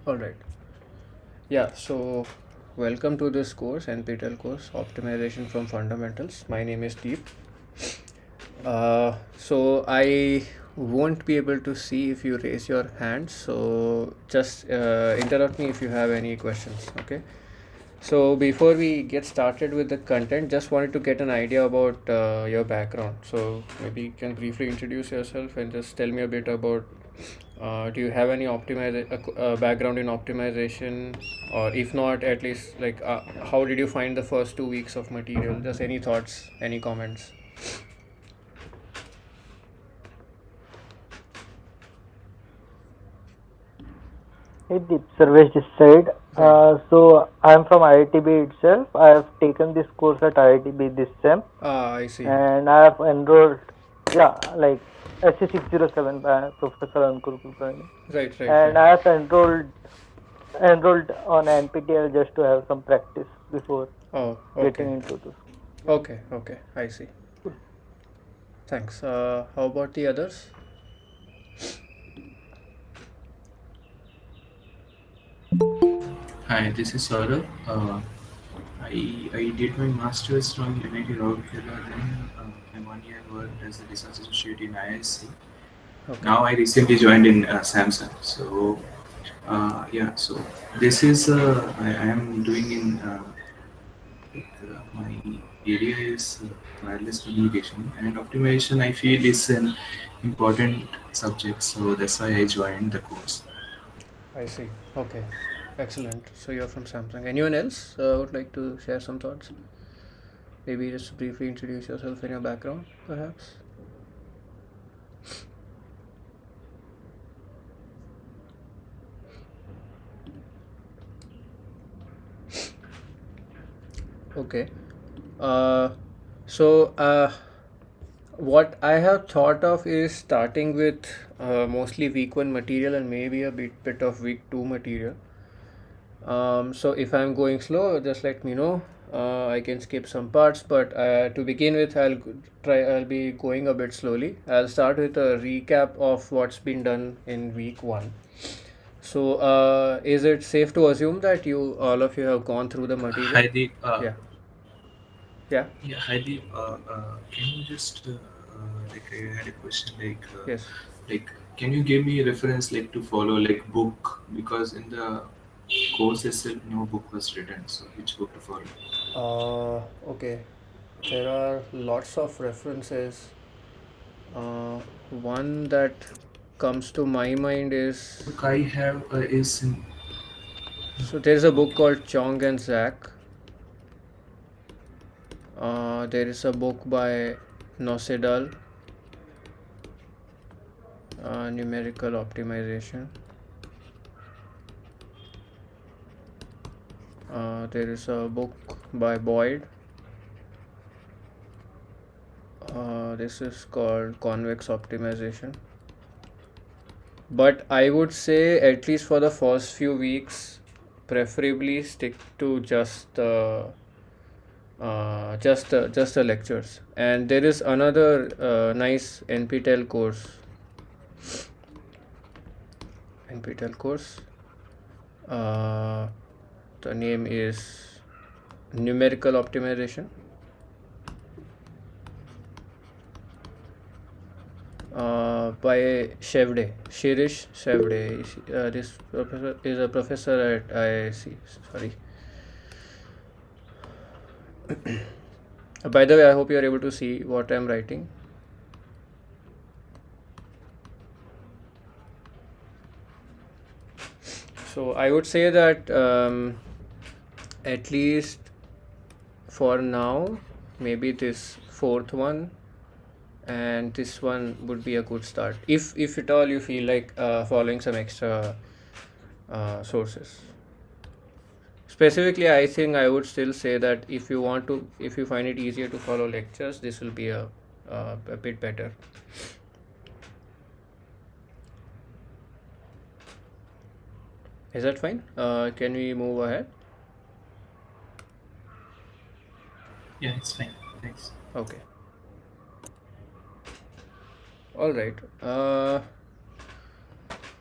All right. Yeah, so welcome to this course, NPTEL course, Optimization from Fundamentals. My name is Deep. So I won't be able to see if you raise your hand, so just interrupt me if you have any questions, okay? So before we get started with the content, just wanted to get an idea about your background. So maybe you can briefly introduce yourself and just tell me a bit about do you have any background in optimization, or if not, at least like how did you find the first 2 weeks of material? Just any thoughts, any comments? Hey Deep, Sarvesh this side. Right. So I'm from IITB itself. I have taken this course at IITB this sem, I see. and I have enrolled, like SC607 by Professor Ankur Kulkarni, Right, right, right. and I have enrolled on NPTEL just to have some practice before Oh, okay. getting into this. Okay, okay. I see. Thanks. How about the others? Hi, this is Saurabh. I did my master's from United Rourkela, then my 1 year worked as a research associate in ISC. Okay. Now I recently joined in Samsung. So yeah, so this is I am doing in my area is wireless communication and optimization. I feel is an important subject, so that's why I joined the course. I see. Okay. Excellent. So you're from Samsung. Anyone else would like to share some thoughts? Maybe just briefly introduce yourself and your background, perhaps. Okay. Uh, so what I have thought of is starting with mostly week one material and maybe a bit of week two material. So if I'm going slow, just let me know. I can skip some parts, but to begin with, I'll be going a bit slowly. I'll start with a recap of what's been done in week one. So, is it safe to assume that all of you have gone through the material? Hi, Deep. Yeah. Yeah. Yeah, hi Deep. Can you just like I had a question Yes. like can you give me a reference like to follow like book because in the course itself no book was written, so which book to follow? Okay. There are lots of references. One that comes to my mind is, Book I have is in so there's a book called Chong and Zach. There is a book by Nosedal, Numerical Optimization. There is a book by Boyd. This is called Convex Optimization. But I would say, at least for the first few weeks, preferably stick to just the lectures. And there is another nice NPTEL course. NPTEL course. Uh, the name is Numerical Optimization. By Shirish Shevde. This professor is a professor at IIC. Sorry. By the way, I hope you are able to see what I am writing. So I would say that at least for now, maybe this fourth one and this one would be a good start. If at all you feel like following some extra sources. Specifically, I think I would still say that if you find it easier to follow lectures, this will be a bit better. Is that fine? Can we move ahead? yeah, it's fine. Thanks. Okay. All right.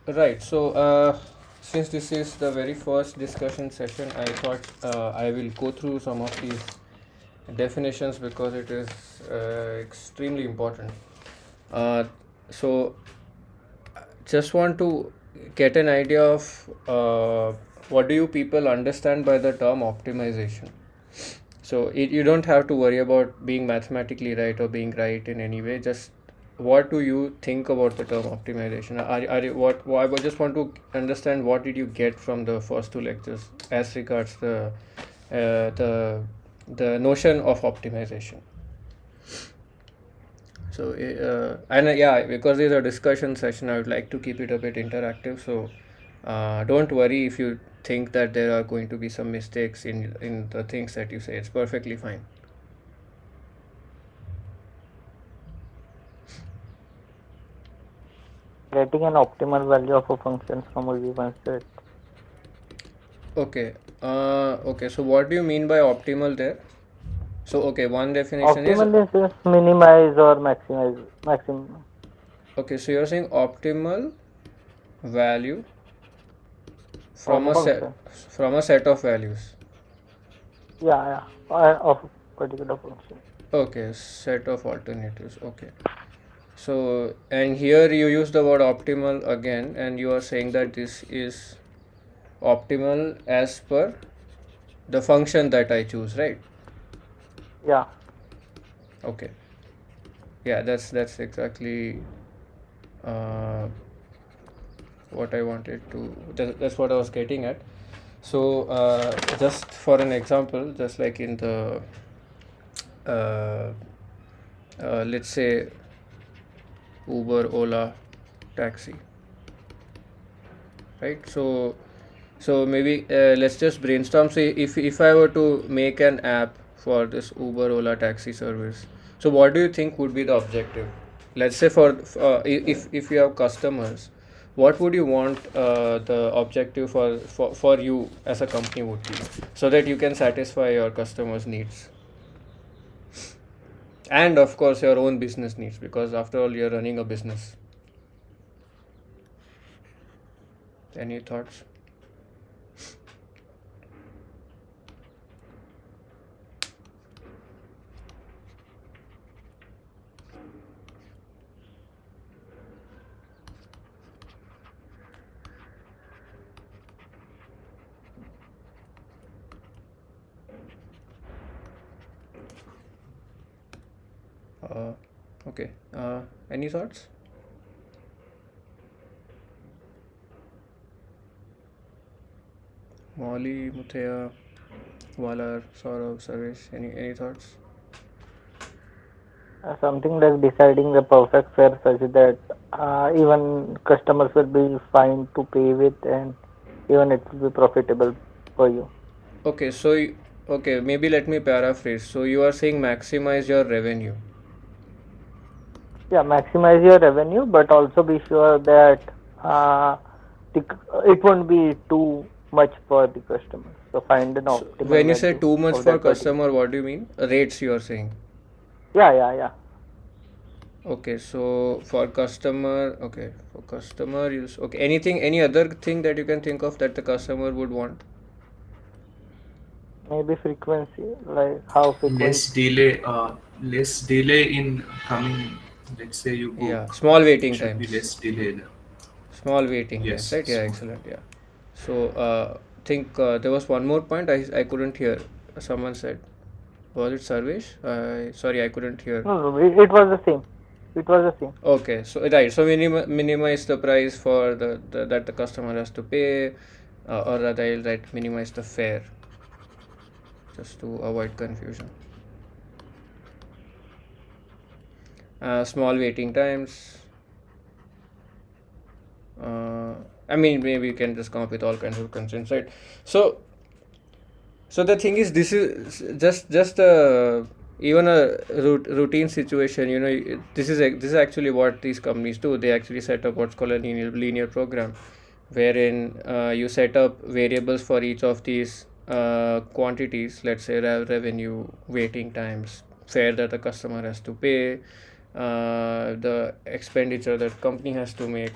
Right. So since this is the very first discussion session, I thought I will go through some of these definitions because it is extremely important. So, just want to get an idea of what do you people understand by the term optimization. So you don't have to worry about being mathematically right or being right in any way. Just what do you think about the term optimization? Are you what? I just want to understand what did you get from the first two lectures as regards the notion of optimization. So yeah, because it's a discussion session, I would like to keep it a bit interactive. So don't worry if you think that there are going to be some mistakes in the things that you say. It's perfectly fine. Getting an optimal value of a function from a given set. Okay. Okay. So what do you mean by optimal there? So okay, one definition is Optimal is just minimize or maximize. Maximum. okay. So you're saying optimal value from Of a a set function. of values. Yeah. Of a particular function. Okay, set of alternatives. Okay. So and here you use the word optimal again, and you are saying that this is optimal as per the function that I choose, right? Yeah. Okay. Yeah, that's exactly what I wanted to. That's what I was getting at. So just for an example, just like in the uh, let's say Uber, Ola, taxi, right? So maybe let's just brainstorm. So if I were to make an app for this Uber, Ola taxi service, so what do you think would be the objective? Let's say for if you have customers, what would you want the objective for you as a company would be, so that you can satisfy your customers' needs and of course your own business needs, because after all you're running a business. Any thoughts? Okay. Any thoughts? Molly, Muthaya, Valar, Saurav, Sarvesh, any thoughts? Something like deciding the perfect fare such that even customers will be fine to pay with, and even it will be profitable for you. Okay, so okay, maybe let me paraphrase. So you are saying maximize your revenue. Yeah, maximize your revenue, but also be sure that uh, it won't be too much for the customers. So find an So optimal when you say value too much of for that particular. customer, what do you mean? Rates you are saying. Yeah. Okay, so for customer, okay, for customer use, okay, anything, any other thing that you can think of that the customer would want? Maybe frequency, like how frequent. Less delay in coming. Let's say you book, Yeah, small it waiting should be times. less delay there. Small waiting times, Yes, right? Yeah, small. excellent. Yeah. So, think there was one more point I couldn't hear. Someone said, was it Sarvesh? Sorry, I couldn't hear. No, it was the same. It was the same. Okay, so right, so minimize the price for the that the customer has to pay, or rather, I'll write minimize the fare, just to avoid confusion. Small waiting times. Uh, I mean, maybe you can just come up with all kinds of constraints, right? So, so the thing is, this is just even a routine situation. You know, this is actually what these companies do. They actually set up what's called a linear program, wherein you set up variables for each of these quantities. Let's say revenue, waiting times, fare that the customer has to pay, the expenditure that company has to make,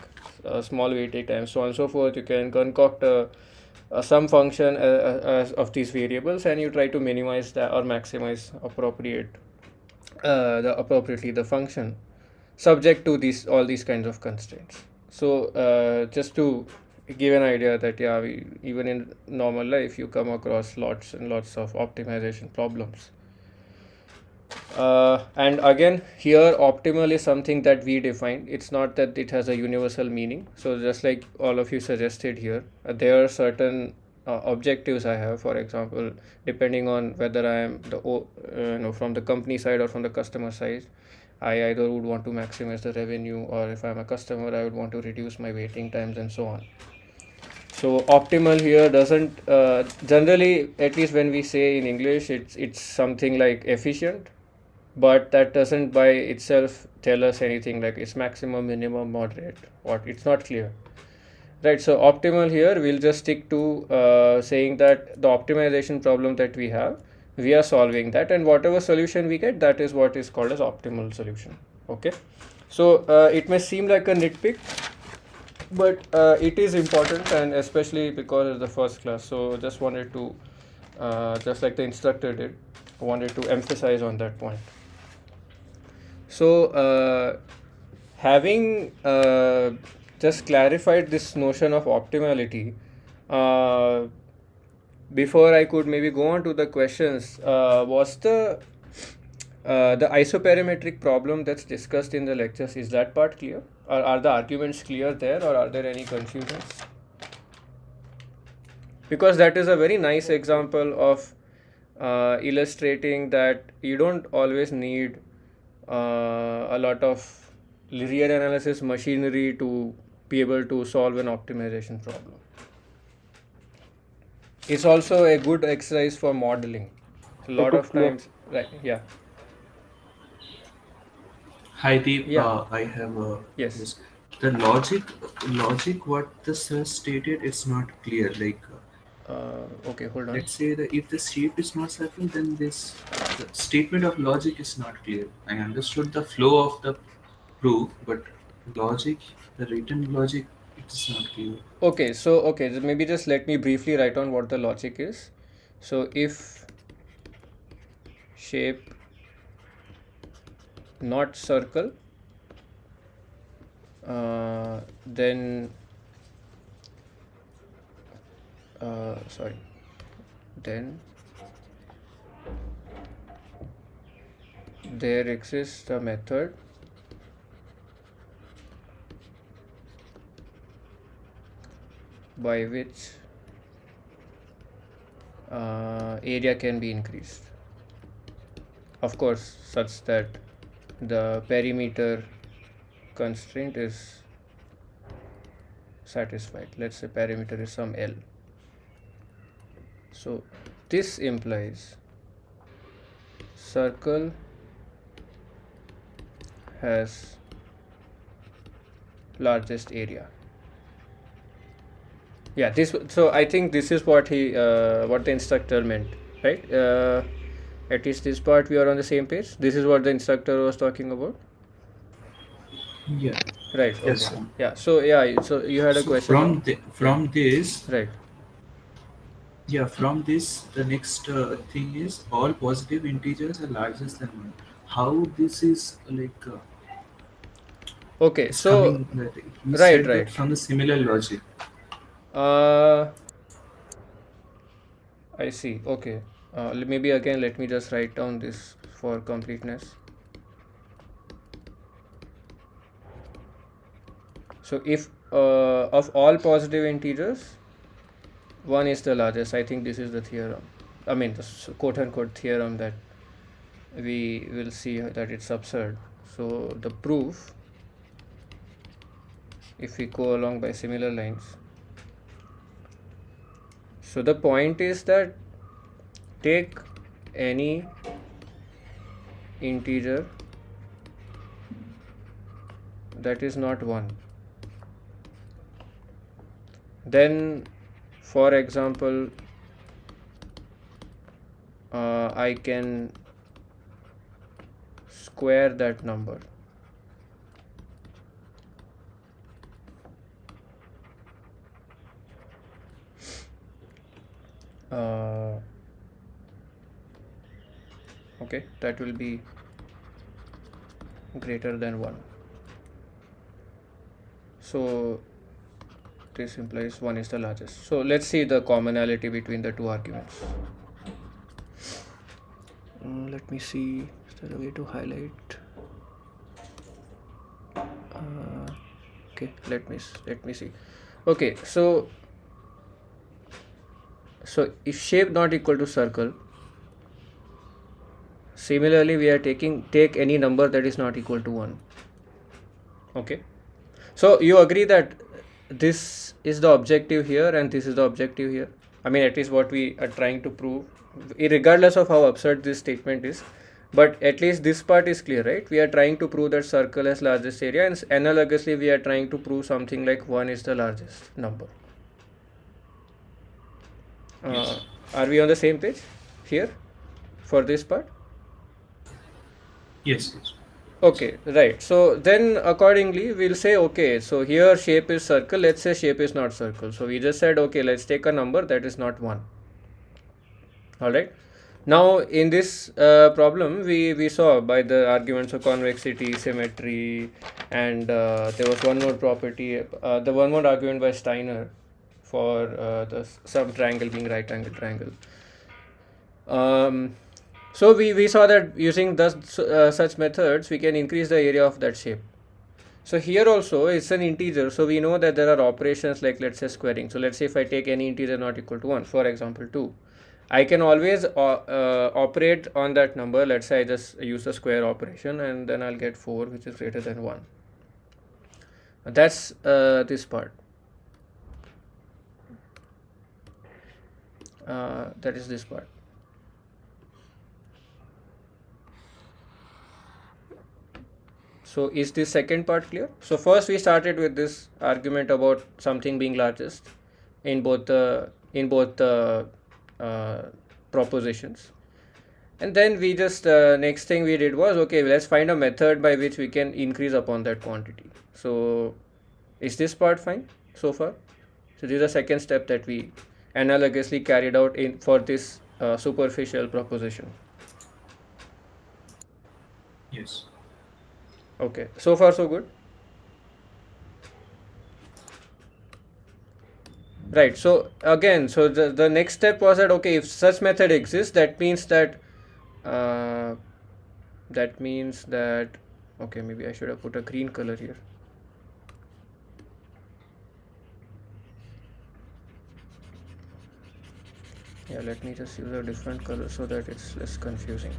small waiting time, so on and so forth. You can concoct some function of these variables, and you try to minimize that or maximize appropriately the function subject to these all these kinds of constraints. So just to give an idea that even in normal life you come across lots and lots of optimization problems. And again, here optimal is something that we define. It's not that it has a universal meaning. So just like all of you suggested here, there are certain objectives I have. For example, depending on whether I am from the company side or from the customer side, I either would want to maximize the revenue, or if I'm a customer, I would want to reduce my waiting times and so on. So optimal here doesn't generally, at least when we say in English, it's something like efficient, but that doesn't by itself tell us anything like it's maximum, minimum, moderate, or it's not clear, right? So optimal here, we'll just stick to saying that the optimization problem that we are solving that, and whatever solution we get, that is what is called as optimal solution. Okay, so it may seem like a nitpick, but it is important, and especially because it's the first class. So just wanted to just like the instructor did, wanted to emphasize on that point. So having just clarified this notion of optimality, before I could maybe go on to the questions, was the isoperimetric problem that's discussed in the lectures, is that part clear? Or are the arguments clear there, or are there any confusions? Because that is a very nice example of illustrating that you don't always need a lot of real analysis machinery to be able to solve an optimization problem. It's also a good exercise for modeling. A lot of times, right? Yeah. Hi Deep, Yeah. I have Yes. this. The logic what the sir stated is not clear. Like, Okay, hold on. let's say that if the shape is not circle, then the statement of logic is not clear. I understood the flow of the proof, but logic, the written logic, it's not clear. Okay, so maybe just let me briefly write on what the logic is. So if shape not circle, then then there exists a method by which area can be increased, of course, such that the perimeter constraint is satisfied. Let's say perimeter is some L. So this implies circle has largest area. Yeah, so I think this is what what the instructor meant, right? At least this part we are on the same page. This is what the instructor was talking about. Yeah. Right. Okay. Yes, sir. Yeah. So you had a question. From this, Right. yeah, from this, the next thing is all positive integers are larger than 1. How this is like Okay. it's So coming? That you right, said that from the similar logic. I see. Okay. Maybe again, let me just write down this for completeness. So if of all positive integers, 1 is the largest. I think this is the theorem. I mean, the quote unquote theorem that we will see that it's absurd. So the proof, if we go along by similar lines. So the point is that take any integer that is not 1. Then, for example, I can square that number. uh, okay, that will be greater than 1. So this implies 1 is the largest. So let's see the commonality between the two arguments. Let me see, is there a way to highlight? Okay, let me see. Okay, so if shape not equal to circle, similarly we are take any number that is not equal to 1. Okay, so you agree that this is the objective here and this is the objective here. I mean, at least what we are trying to prove, regardless of how absurd this statement is, but at least this part is clear, right? We are trying to prove that circle has largest area, and analogously we are trying to prove something like 1 is the largest number. Yes. Are we on the same page here for this part? Yes. Yes. Okay, right. So then accordingly we'll say, okay, so here shape is circle, let's say shape is not circle. So we just said, okay, let's take a number that is not 1. Alright. Now in this problem we saw by the arguments of convexity, symmetry, and there was one more property, the one more argument by Steiner for some triangle being right angle triangle. So we saw that using such methods we can increase the area of that shape. So here also it's an integer, so we know that there are operations like, let's say, squaring. So let's say if I take any integer not equal to 1, for example 2, I can always operate on that number. Let's say I just use the square operation and then I'll get 4, which is greater than 1. That's this part. That is this part. So is this second part clear? So first we started with this argument about something being largest in both the propositions, and then we just next thing we did was, okay, let's find a method by which we can increase upon that quantity. So is this part fine so far? So this is the second step that we analogously carried out for this superficial proposition. Yes. Okay, so far so good. Right, so again, so the next step was that, okay, if such method exists, that means that okay, maybe I should have put a green color here. Yeah, let me just use a different color so that it's less confusing.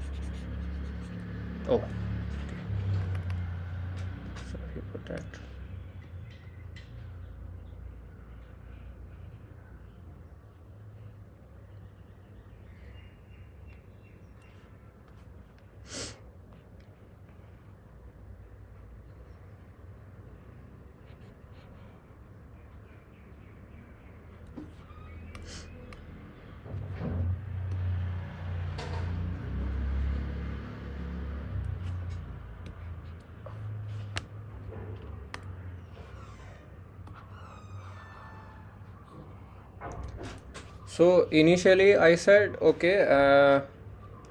Oh, okay. Sorry about that. So initially I said, okay,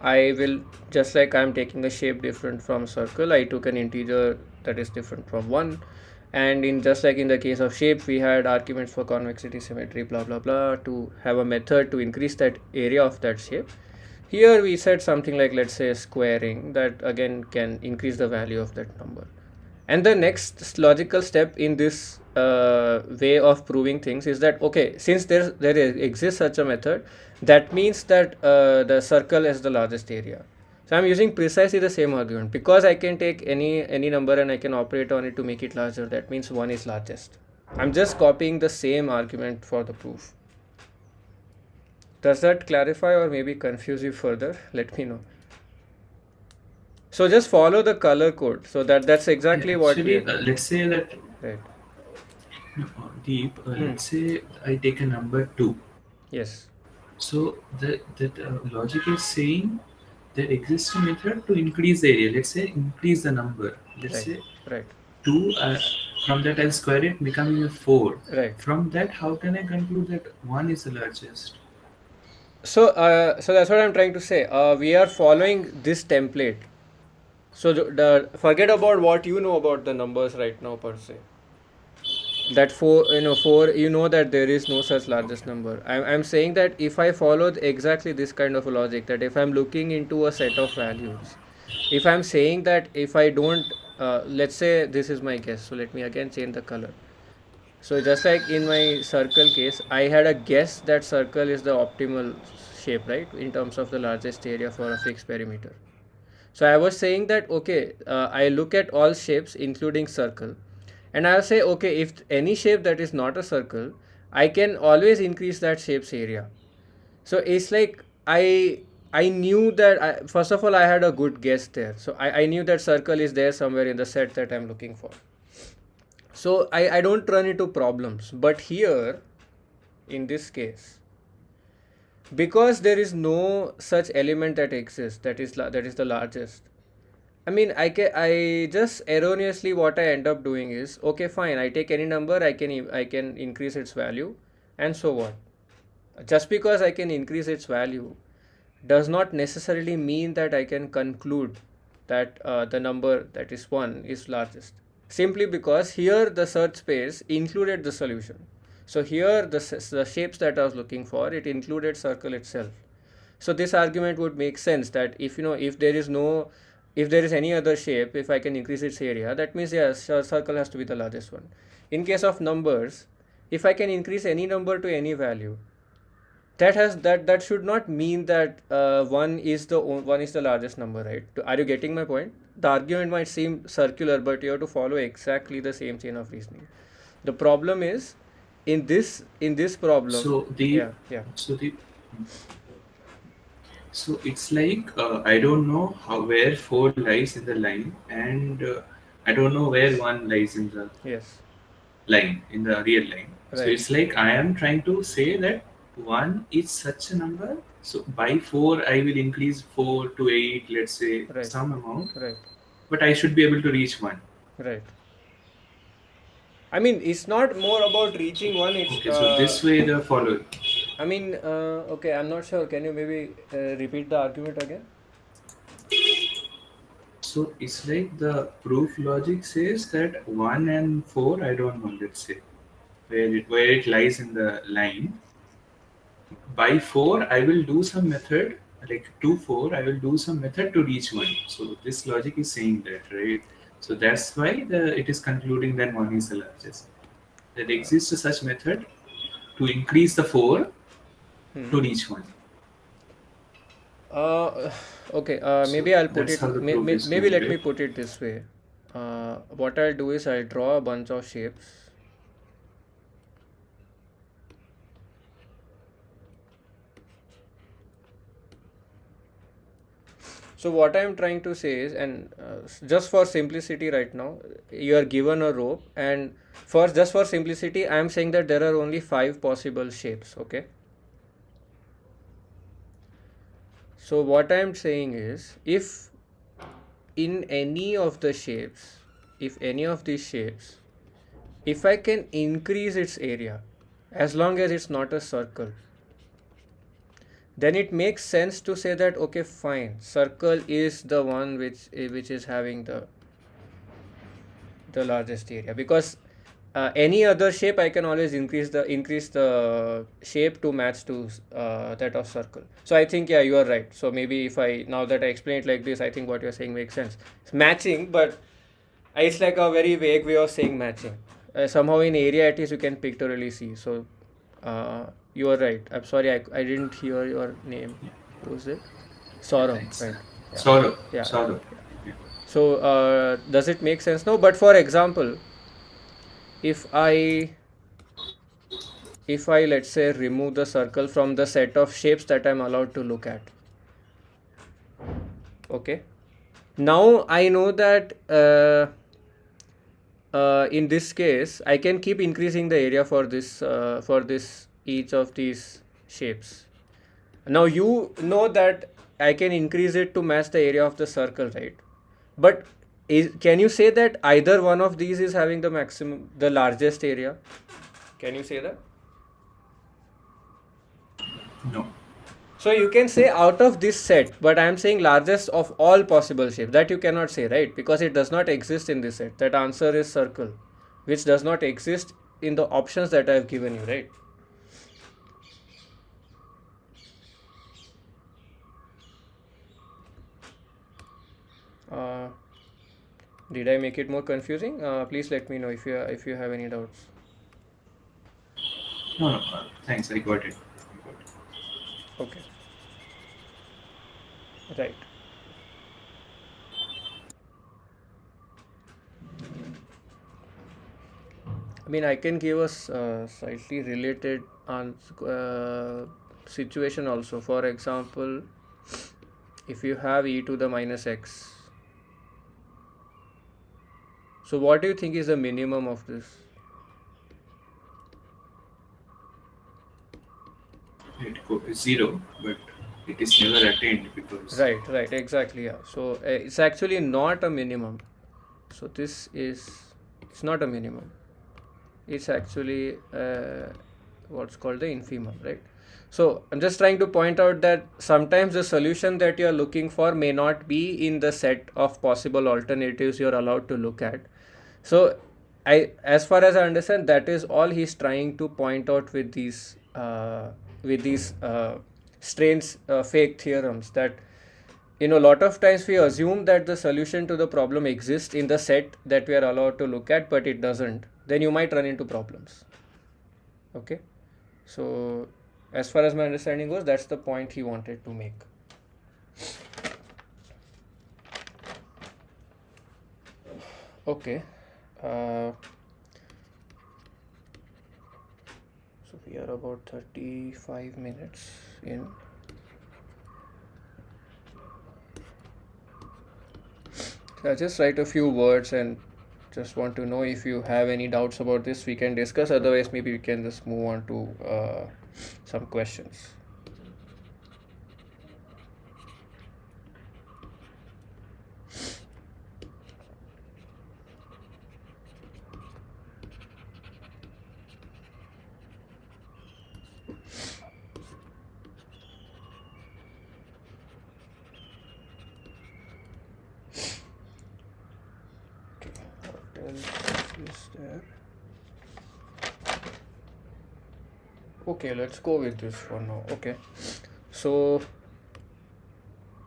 I will, just like I'm taking a shape different from circle, I took an integer that is different from 1, and in just like in the case of shape, we had arguments for convexity, symmetry, blah blah blah, to have a method to increase that area of that shape. Here we said something like, let's say, squaring, that again can increase the value of that number. And the next logical step in this way of proving things is that, okay, since there exists such a method, that means that the circle is the largest area. So I'm using precisely the same argument, because I can take any number and I can operate on it to make it larger. That means 1 is largest. I'm just copying the same argument for the proof. Does that clarify or maybe confuse you further? Let me know. So just follow the color code. So that's exactly what we Actually, let's say that right. Deep. Let's say I take a number 2. Yes. So that logic is saying there exists a method to increase the area. Let's say increase the number. Let's Right. say Right. 2. From that I'll square it, becoming a 4. Right. From that, how can I conclude that 1 is the largest? So that's what I'm trying to say. We are following this template. So forget about what you know about the numbers right now per se. That four, you know that there is no such largest Okay. number. I'm saying that if I followed exactly this kind of a logic, that if I'm looking into a set of values, if I'm saying that if I don't, let's say this is my guess. So let me again change the color. So just like in my circle case, I had a guess that circle is the optimal shape, right, in terms of the largest area for a fixed perimeter. So I was saying that okay, I look at all shapes including circle, and I'll say okay, if any shape that is not a circle, I can always increase that shape's area. So it's like I knew that first of all I had a good guess there. So I knew that circle is there somewhere in the set that I'm looking for. So I don't run into problems. But here, in this case, because there is no such element that exists that is the largest. I mean, I just erroneously what I end up doing is okay, fine. I take any number, I can increase its value, and so what? Just because I can increase its value does not necessarily mean that I can conclude that the number that is 1 is largest. Simply because here the search space included the solution. So here the shapes that I was looking for, it included circle itself. So this argument would make sense that if there is no, if there is any other shape, if I can increase its area, that means yes, circle has to be the largest one. In case of numbers, if I can increase any number to any value, that should not mean that one is the largest number, right? Are you getting my point? The argument might seem circular, but you have to follow exactly the same chain of reasoning. The problem is in this problem. So the Yeah, yeah. so the so it's like I don't know how where four lies in the line, and I don't know where one lies in the Yes, line, in the real line. So right, it's like I am trying to say that one is such a number. So by four, I will increase four to eight, let's say right, some amount, right, but I should be able to reach one. right. I mean, it's not more about reaching one. It's Okay, so this way the following. I mean, okay. I'm not sure. Can you maybe repeat the argument again? So it's like the proof logic says that one and four, I don't know, let's say where it lies in the line. By four, I will do some method, like to four, I will do some method to reach one. So this logic is saying that, right? So that's why it is concluding that one is the largest. There exists a such method to increase the four Hmm. to reach one. Uh, okay. So Maybe I'll put that's it. how the proof is Maybe going, let me right? put it this way. What I'll do is I'll draw a bunch of shapes. So what I'm trying to say is, and just for simplicity right now, you are given a rope, and for just for simplicity, I'm saying that there are only 5 possible shapes. Okay. So what I'm saying is, if in any of the shapes, if any of these shapes, if I can increase its area, as long as it's not a circle, then it makes sense to say that okay, fine, circle is the one which is having the largest area, because any other shape I can always increase the shape to match to that of circle. So I think yeah, you are right. So maybe if I now that I explain it like this, I think what you're saying makes sense. It's matching, but it's like a very vague way of saying matching. Somehow in area at least you can pictorially see. So you are right. I'm sorry, I didn't hear your name. Who's it? Yeah, Saurav, thanks. right? Yeah, Sorrow, yeah, yeah, sorrow. yeah. Yeah. So does it make sense now? But for example, if I if I let's say remove the circle from the set of shapes that I'm allowed to look at, okay, now I know that in this case I can keep increasing the area for this each of these shapes. Now you know that I can increase it to match the area of the circle, right? But can you say that either one of these is having the largest area? Can you say that? No. So you can say out of this set, but I am saying largest of all possible shapes. That you cannot say, right? Because it does not exist in this set. That answer is circle, which does not exist in the options that I have given you, right? Uh, did I make it more confusing? Please let me know if you have any doubts. No, no, thanks. I got it. Okay, right. I mean, I can give us slightly related situation also. For example, if you have e to the minus x, so what do you think is the minimum of this? It is 0, but it is never attained because Right, exactly. Yeah. So it's actually not a minimum. So this is it's not a minimum. It's actually what's called the infimum, right? So I'm just trying to point out that sometimes the solution that you're looking for may not be in the set of possible alternatives you're allowed to look at. So as far as I understand, that is all he's trying to point out with these strange fake theorems, that a lot of times we assume that the solution to the problem exists in the set that we are allowed to look at, but it doesn't. Then you might run into problems. Okay, so as far as my understanding goes, that's the point he wanted to make. Okay, uh, so we are about 35 minutes in. I'll just write a few words and just want to know if you have any doubts about this. We can discuss. Otherwise, maybe we can just move on to some questions. What else is there? Okay, let's go with this for now. Okay, so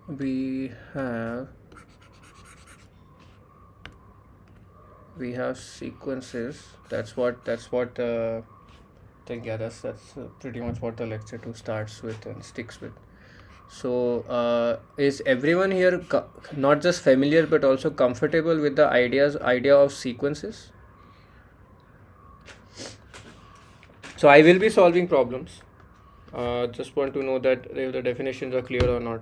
we have sequences. That's what think, yeah, that's pretty much what the lecture 2 starts with and sticks with. So is everyone here not just familiar but also comfortable with the idea of sequences? So I will be solving problems. Just want to know that if the definitions are clear or not.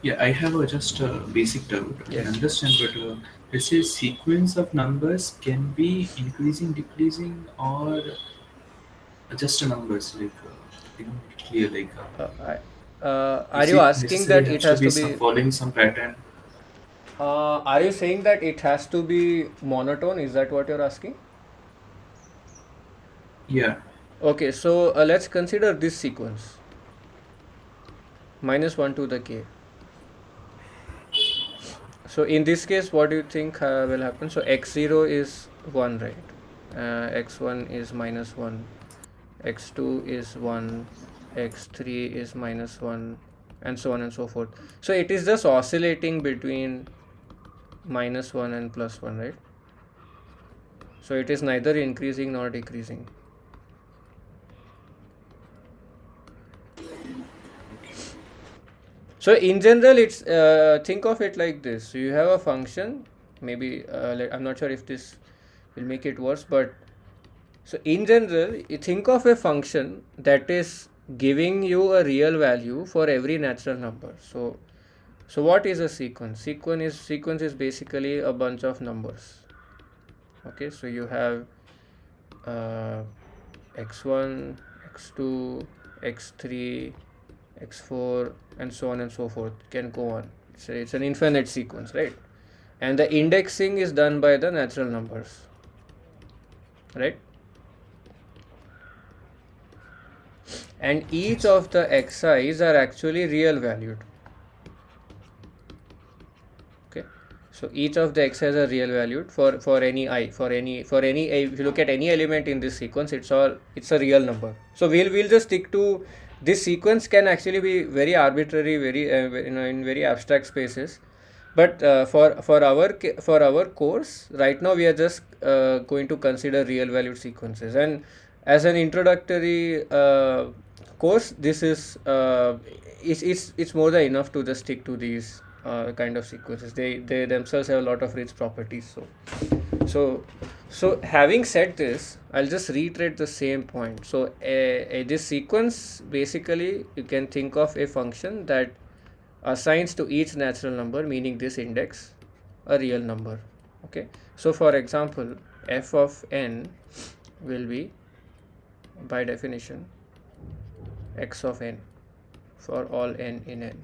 yeah, I have just a basic doubt. Yes. I understand, but let's say sequence of numbers can be increasing, decreasing, or just a numbers like clear like. Are Is you it asking necessary that it has to has be to some be? following some pattern? Are you saying that it has to be monotone? Is that what you're asking? Yeah. Okay, so let's consider this sequence: -1 to the k. So in this case, what do you think will happen? So x0 is 1, right? X1 is -1, x2 is 1, x3 is -1, and so on and so forth. So it is just oscillating between -1 and +1, right? So it is neither increasing nor decreasing. So in general, it's think of it like this. So you have a function. Maybe I'm not sure if this will make it worse, but so in general, you think of a function that is giving you a real value for every natural number. So what is a sequence? Sequence is basically a bunch of numbers. Okay, so you have x1, x2, x3, x4, and so on and so forth, can go on. It's an infinite sequence, right? And the indexing is done by the natural numbers, right? And each of the xi's are actually real valued. Okay, so each of the xi's are real valued for any I, for any if you look at any element in this sequence, it's a real number. So we'll just stick to this sequence. Can actually be very arbitrary, very in very abstract spaces. But for our course right now, we are just going to consider real valued sequences. And as an introductory course, this is it's more than enough to just stick to these kind of sequences. They themselves have a lot of rich properties. So having said this, I'll just reiterate the same point. So this sequence, basically you can think of a function that assigns to each natural number, meaning this index, a real number. Okay, so for example, f of n will be, by definition, x of n for all n in n.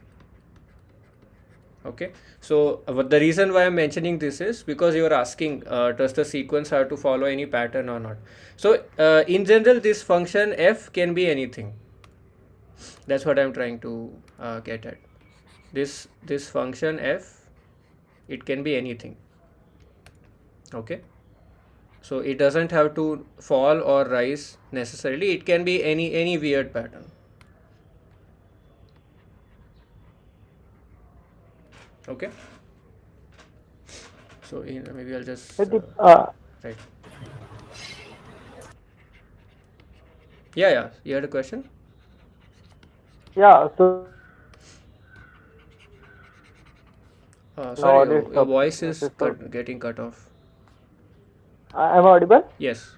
Okay, so the reason why I'm mentioning this is because you are asking, does the sequence have to follow any pattern or not? So in general, this function f can be anything. That's what I'm trying to get at. This function f, it can be anything. Okay, so it doesn't have to fall or rise necessarily. It can be any weird pattern. Okay, so maybe I'll just right. Yeah, you had a question? Yeah, so Sorry, nowadays your voice is so getting cut off. I'm audible. Yes.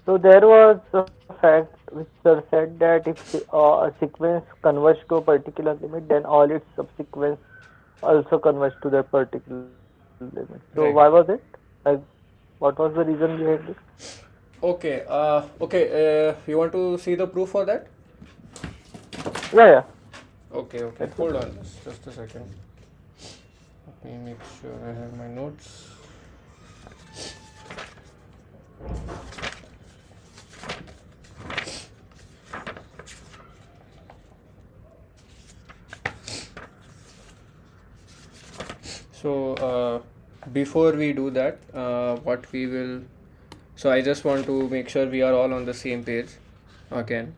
So there was a fact which sir said that if a sequence converges to a particular limit, then all its subsequence also converge to that particular limit. So Right. why was it? Like, what was the reason behind it? Okay. You want to see the proof for that? Yeah. Okay. Hold on, just a second. Let me make sure I have my notes. So before we do that, what we will, so I just want to make sure we are all on the same page again.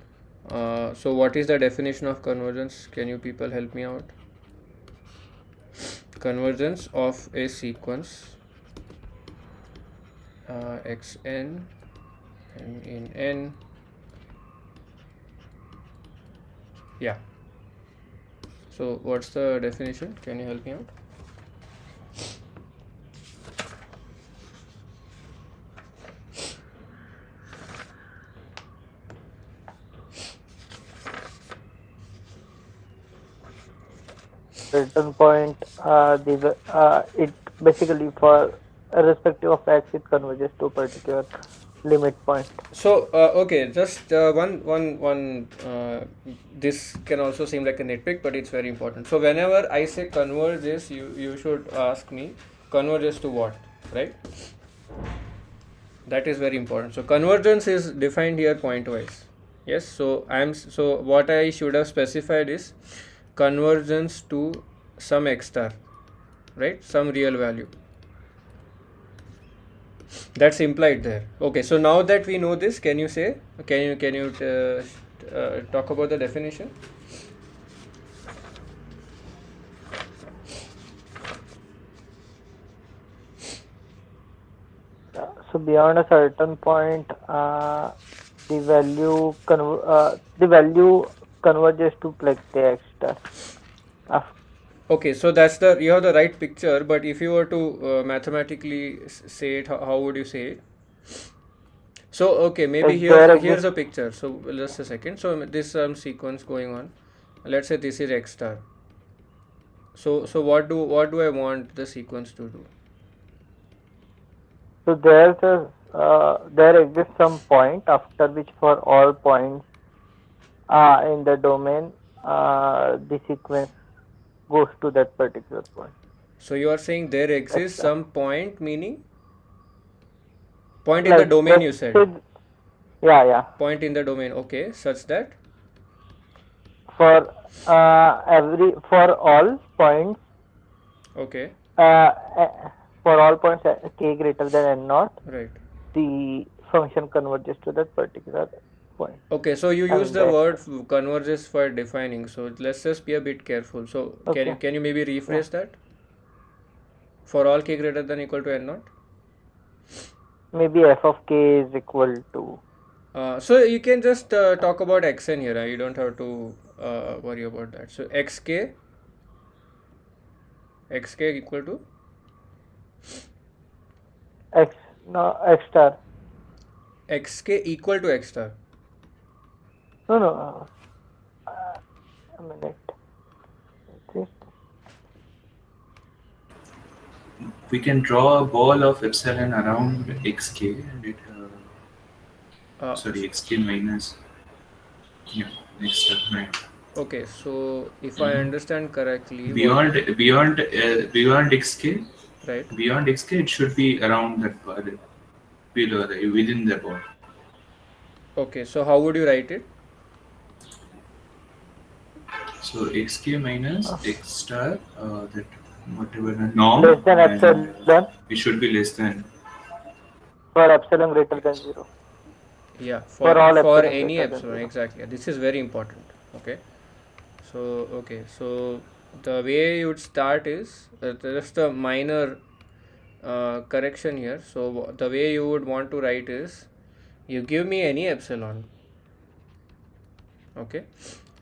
So what is the definition of convergence? Can you people help me out? Convergence of a sequence xn and in n. Yeah. So what's the definition? Can you help me out? Certain point, it basically for irrespective of x, it converges to a particular limit point. So okay, just one. This can also seem like a nitpick, but it's very important. So whenever I say converges, you should ask me converges to what, right? That is very important. So convergence is defined here pointwise. Yes. So what I should have specified is convergence to some x star, right? Some real value. That's implied there. Okay, so now that we know this, can you talk about the definition? So beyond a certain point, the value converges to like the x star. Okay, so you have the right picture, but if you were to mathematically say it, how would you say it? So okay, maybe here's a picture. So just a second. So this sequence going on. Let's say this is x star. So what do I want the sequence to do? So there exists some point after which for all points in the domain, the sequence goes to that particular point. So you are saying there exists Extra. some point, meaning point in the Like domain, just you said. say, yeah. Point in the domain, okay, such that. For for all points, Okay, for all points k greater than n naught, right. the function converges to that particular point. Okay, so you I use mean the the word extra. converges for defining. So let's just be a bit careful. So Okay. can you maybe Yeah. rephrase that for all k greater than equal to n naught? Maybe f of k is equal to. So you can just talk about xn here. You don't have to worry about that. So xk equal to X, no, X star. xk equal to x star. No. A minute. We can draw a ball of epsilon around xk and it sorry xk minus yeah next step right. Okay, so if I Mhm. understand correctly, what Beyond xk, right? beyond xk it should be around that bar below within the ball. Okay, so how would you write it? So xk minus x star that whatever the norm Less than and epsilon it should be less than for epsilon greater than 0. Yeah, For for all for epsilon any greater than epsilon, 0. exactly. This is very important. Okay, so so the way you would start is just a minor correction here. So the way you would want to write is, you give me any epsilon. Okay,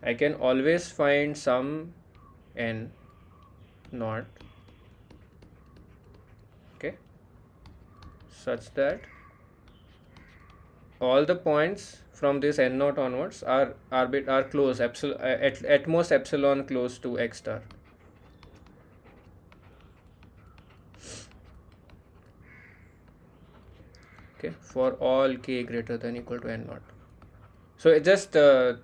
I can always find some n naught. Okay, such that all the points from this n naught onwards are close epsilon at most epsilon close to x star. Okay, for all k greater than equal to n naught. So it just uh,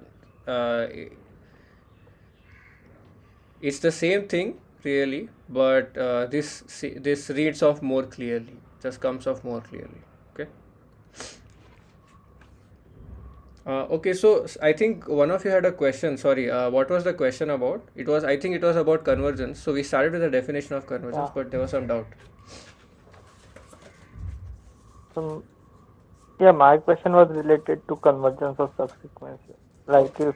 it's the same thing really, but this reads off more clearly, just comes off more clearly. Okay. Okay, so I think one of you had a question. Sorry, what was the question about? I think it was about convergence. So we started with the definition of convergence, Yeah. but there was some doubt. So, yeah, my question was related to convergence of subsequences. Like if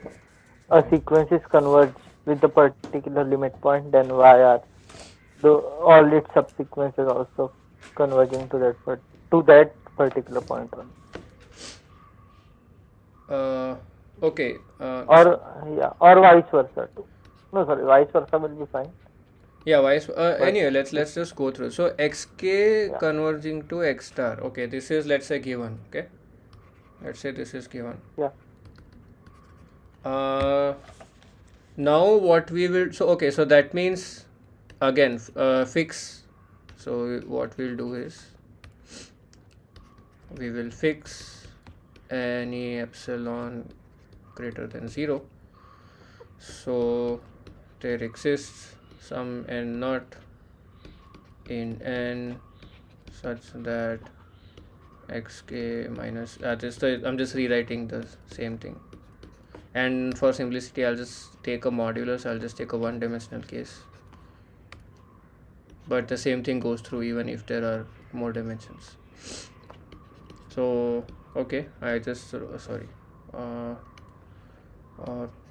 a sequence is converged with a particular limit point, then why are all its subsequences also converging to that particular point only? Okay. Or yeah, or vice versa too. No, sorry, vice versa will be fine. Yeah, vice. But Anyway, let's just go through. So xk yeah, converging to x star. Okay, this is, let's say, given. Okay, let's say this is given. yeah, Uh, Now what we will, so okay, so that means again fix. So what we'll do is we will fix any epsilon greater than 0. So there exists some n naught in n such that xk minus I'm just rewriting the same thing, and for simplicity I'll just take a modulus. I'll just take a one dimensional case, but the same thing goes through even if there are more dimensions. So okay, I just sorry uh,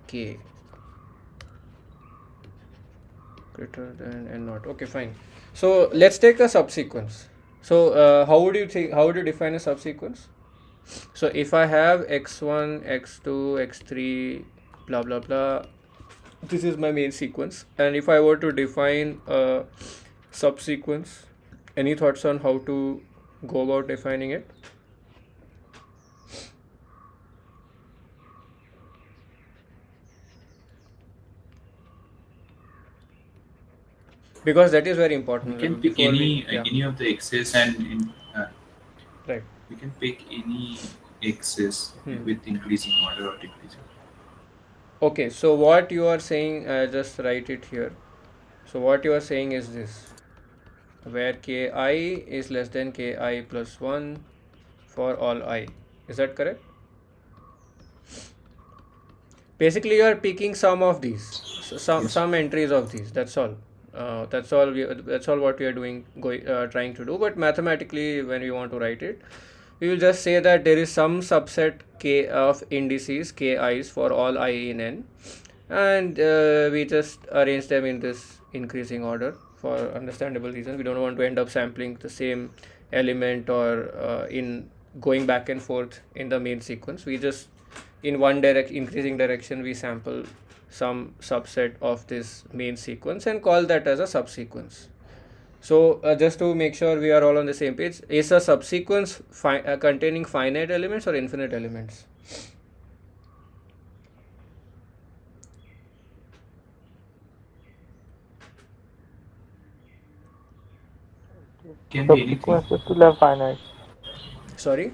k greater than n naught. Okay, fine. So let's take a subsequence. So how would you define a subsequence? So if I have x1, x2, x3, blah blah blah, this is my main sequence. And if I were to define a subsequence, any thoughts on how to go about defining it? Because that is very We important. can pick Before we, yeah, any of the x's and right. we can pick any x's Hmm. with increasing order or decreasing. Okay, so what you are saying, just write it here. So what you are saying is this, where ki is less than ki plus 1 for all I. Is that correct? Basically, you are picking some of these, Yes. some entries of these. That's all. That's all what we are doing, trying to do. But mathematically, when we want to write it, we will just say that there is some subset k of indices ki's for all I in n, and we just arrange them in this increasing order for understandable reasons. We don't want to end up sampling the same element or in going back and forth in the main sequence. We just in one increasing direction we sample some subset of this main sequence and call that as a subsequence. So just to make sure we are all on the same page, is a subsequence containing finite elements or infinite elements? Can be anything. Subsequences will have finite. Sorry.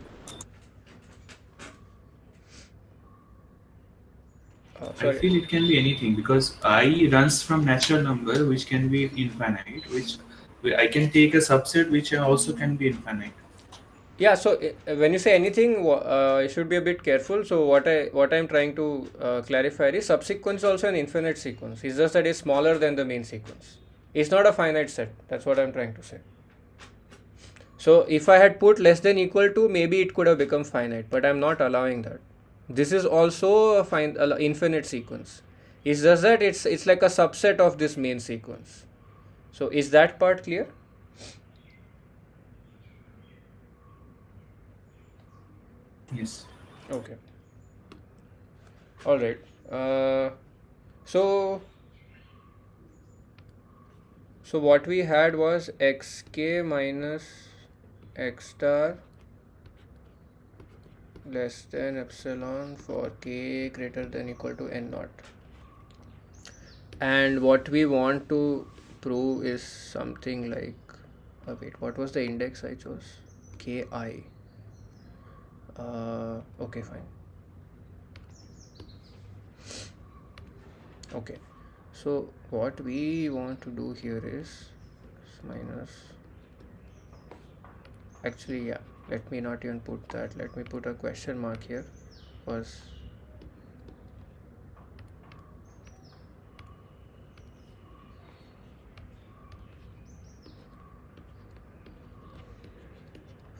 I Sorry. feel it can be anything because I runs from natural number which can be infinite, which I can take a subset which also can be infinite. Yeah, so when you say anything, you should be a bit careful. So what I'm trying to clarify is subsequence is also an infinite sequence. It's just that it's smaller than the main sequence. It's not a finite set. That's what I'm trying to say. So if I had put less than equal to, maybe it could have become finite, but I'm not allowing that. This is also a infinite sequence. It's just that it's like a subset of this main sequence. So is that part clear? Yes. Okay. All right. So so what we had was xk minus x star less than epsilon for k greater than equal to n naught. And what we want to prove is something like, wait, what was the index I chose? Ki. Okay, fine. Okay, so what we want to do here is minus, actually, yeah, let me not even put that, let me put a question mark here. Was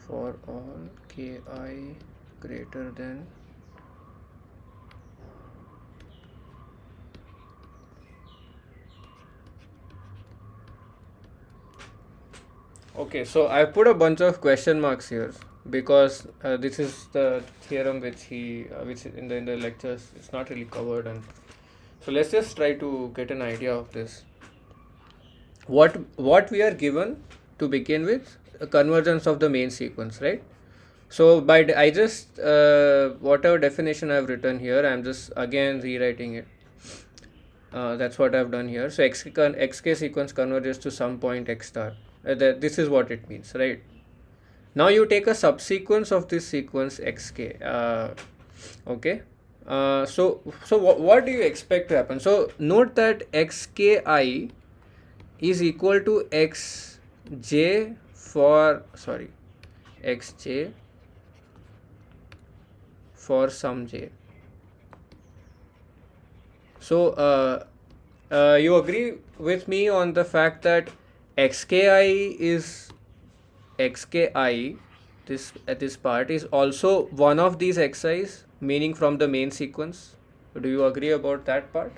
for all ki greater than okay, so I put a bunch of question marks here because this is the theorem which in the lectures it's not really covered, and so let's just try to get an idea of this. What we are given to begin with, a convergence of the main sequence, right? So I just whatever definition I've written here, I'm just again rewriting it. That's what I've done here. So xk sequence converges to some point x star. This is what it means, right? Now you take a subsequence of this sequence xk. Okay. So what do you expect to happen? So note that xki is equal to xj for xj for some j. So you agree with me on the fact that xki is xki, this part is also one of these xi's, meaning from the main sequence. Do you agree about that part?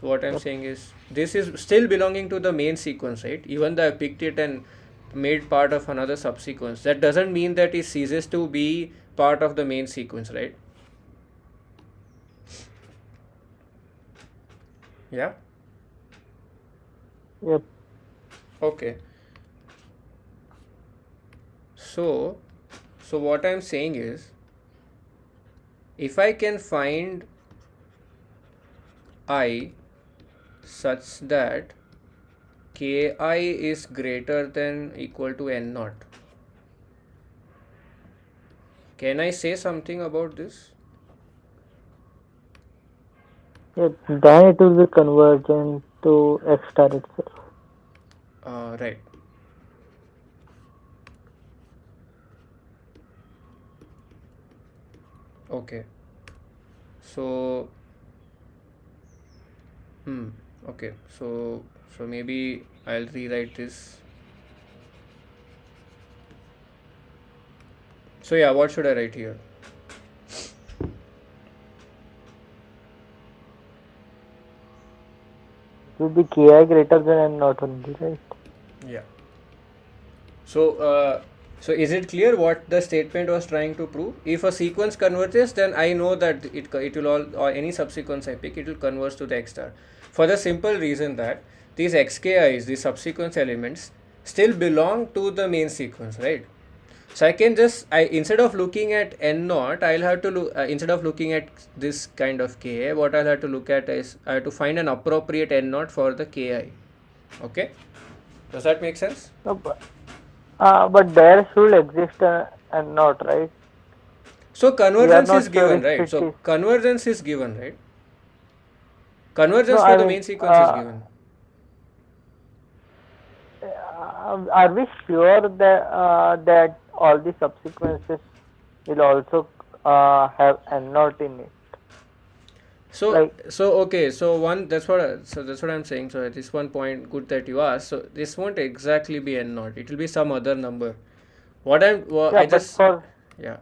So what I'm Yep. saying is this is still belonging to the main sequence, right? Even though I picked it and made part of another subsequence, that doesn't mean that it ceases to be part of the main sequence, right? Yeah. Yep. Okay. So what I'm saying is, if I can find I such that ki is greater than equal to n naught, can I say something about this? Yeah, then it will be convergent to X star itself. Right. Okay. So, hmm. Okay. So maybe I'll rewrite this. So yeah, what should I write here? It will be Ki greater than N naught only, right? Yeah. So, so is it clear what the statement was trying to prove? If a sequence converges, then I know that it will all, or any subsequence I pick, it will converge to the X star. For the simple reason that these XKIs, these subsequence elements, still belong to the main sequence, right? So I can just, I instead of looking at N naught, I'll have to look, instead of looking at this kind of Ki, what I'll have to look at is I have to find an appropriate N naught for the Ki. Okay, does that make sense? No, but there should exist a N naught, right? So We are convergence is not sure given, if right? it So is. convergence is given, right? No, Convergence for I the mean, main sequence is given. are we sure that all the subsequences will also have N naught in it? So Like, okay, so one that's what so that's what I'm saying. So this one point, good that you asked. So this won't exactly be n naught. It will be some other number. yeah, I just, yeah.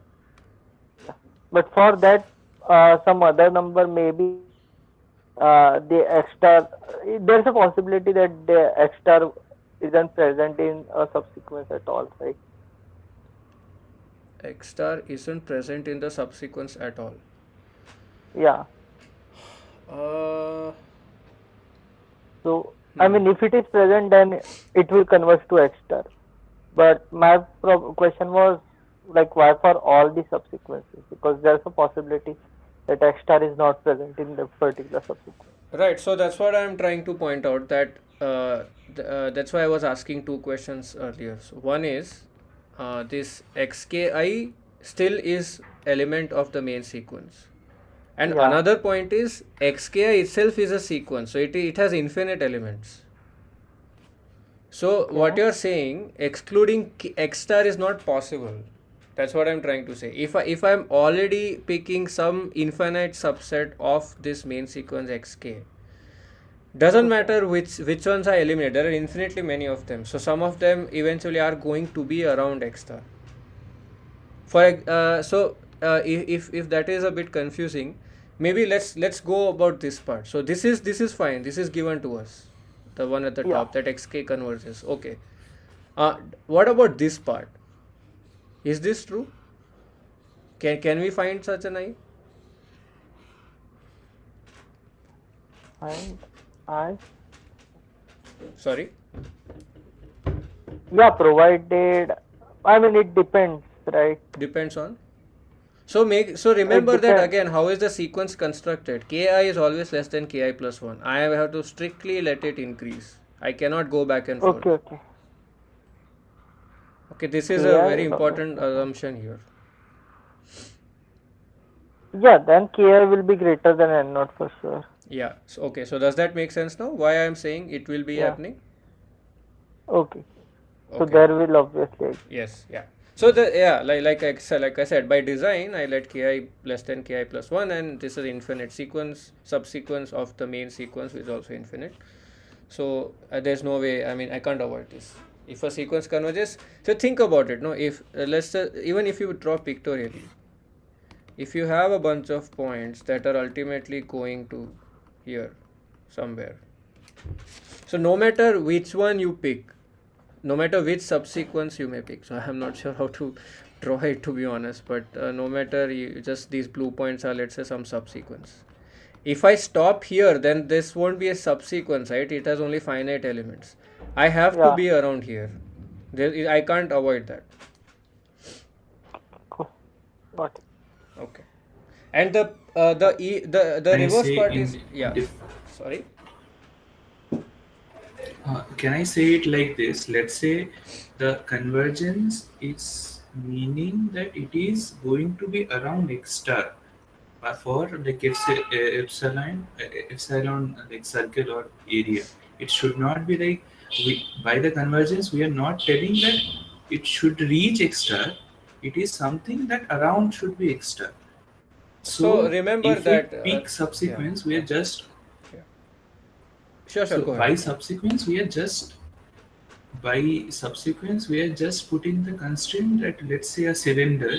but for that, some other number maybe the X star. There's a possibility that the X star isn't present in a subsequence at all, right? X star isn't present in the subsequence at all. Yeah. Uh, So, I hmm. mean, if it is present, then it will converge to X star. But my question was like, why for all the subsequences? Because there's a possibility that X star is not present in the particular subsequence. Right, so that's what I'm trying to point out that that's why I was asking two questions earlier. So one is this xki still is element of the main sequence, and Yeah. another point is xki itself is a sequence, so it has infinite elements. So what Okay. you're saying, excluding X star is not possible. That's what I'm trying to say. If I'm already picking some infinite subset of this main sequence xk, doesn't Okay. matter which ones I eliminate. There are infinitely many of them. So some of them eventually are going to be around X star. If that is a bit confusing, maybe let's go about this part. So this is fine. This is given to us, the one at the Yeah. top that xk converges. Okay. What about this part? Is this true? Can we find such an I? And I Sorry, yeah, provided. I mean, it depends, right? depends on. So It remember that depends. again. How is the sequence constructed? Ki is always less than ki plus one. I have to strictly let it increase. I cannot go back and forth. Okay. Okay. Okay, this is Ki a very is always important plus one. assumption here. Yeah, then Ki will be greater than N naught for sure. Yeah. So, okay. So does that make sense now? Why I am saying it will be Yeah. happening? Okay. So Okay. there will obviously exist. Yes. Yeah. So the yeah, like I said, by design, I let ki less than ki plus one, and this is infinite sequence subsequence of the main sequence, which is also infinite. So there's no way. I mean, I can't avoid this. If a sequence converges, so think about it. No, if let's even if you draw pictorially, if you have a bunch of points that are ultimately going to here somewhere, so no matter which one you pick, no matter which subsequence you may pick, so I'm not sure how to draw it, to be honest, but no matter just these blue points are, let's say, some subsequence. If I stop here, then this won't be a subsequence, right? It has only finite elements. I have to Yeah. be around here. I can't avoid that. Cool. Got it. Okay. And the Can I reverse say part is, yeah. if Sorry. can I say it like this? Let's say the convergence is meaning that it is going to be around X star for like epsilon like circle or area. It should not be like by the convergence we are not telling that it should reach x star. It is something that around should be x star. So So remember if we that, pick yeah, subsequence, we are yeah, just yeah. Sure, sure, so go ahead. by subsequence we are just putting the constraint that let's say a cylinder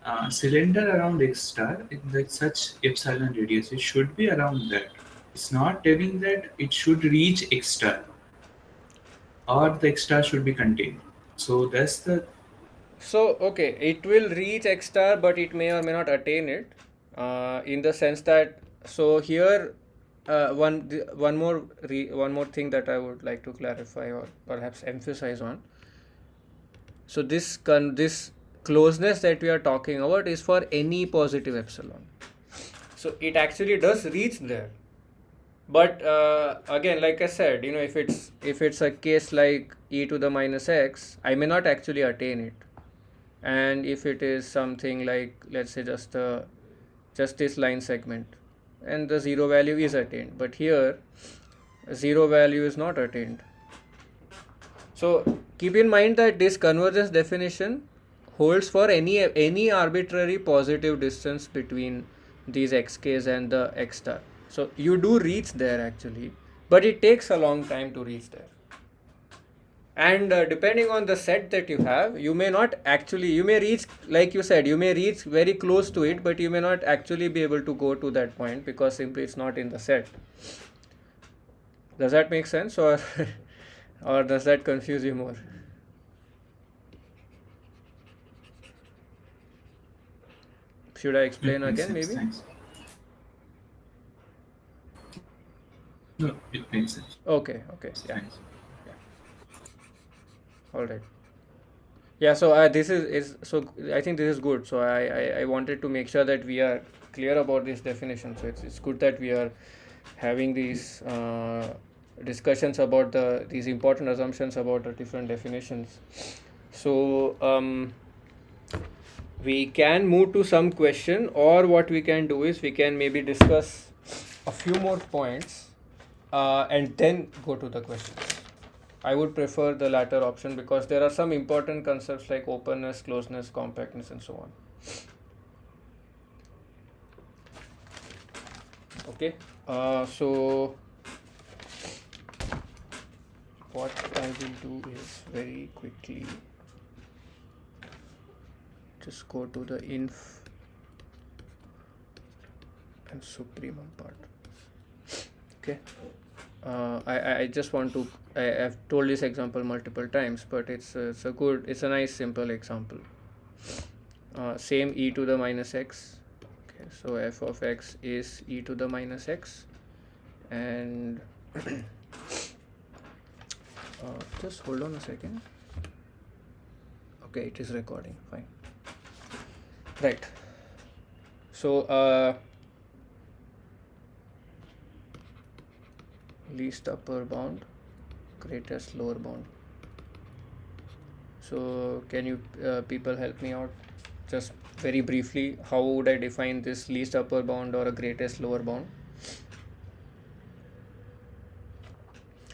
around x star in like such epsilon radius, it should be around that. It's not telling that it should reach x star or the x star should be contained. So that's the So, okay, it will reach X star, but it may or may not attain it. In the sense that, so here, one more thing that I would like to clarify or perhaps emphasize on. So this closeness that we are talking about is for any positive epsilon. So it actually does reach there. But again, like I said, if it's a case like e to the minus x, I may not actually attain it. And if it is something like, let's say, just this line segment, and the zero value is attained, but here zero value is not attained. So keep in mind that this convergence definition holds for any arbitrary positive distance between these xk's and the x star. So you do reach there actually, but it takes a long time to reach there. And depending on the set that you have, you may not actually, you may reach, like you said, you may reach very close to it, but you may not actually be able to go to that point because simply it's not in the set. Does that make sense, or or does that confuse you more? Should I explain it makes again, sense. maybe? Thanks. No, it makes sense. Okay, yeah. Thanks. All right. Yeah, so this is so I think this is good. So I wanted to make sure that we are clear about this definition. So it's good that we are having these discussions about these important assumptions about the different definitions. So we can move to some question, or what we can do is we can maybe discuss a few more points and then go to the questions. I would prefer the latter option because there are some important concepts like openness, closeness, compactness, and so on. Okay, so what I will do is very quickly just go to the inf and supremum part. Okay. I just want to, I've told this example multiple times, but it's a nice simple example. Same e to the minus x. Okay, so f of x is e to the minus x, and just hold on a second. Okay, it is recording, fine. Right. So least upper bound, greatest lower bound. So can you people help me out just very briefly? How would I define this least upper bound or a greatest lower bound?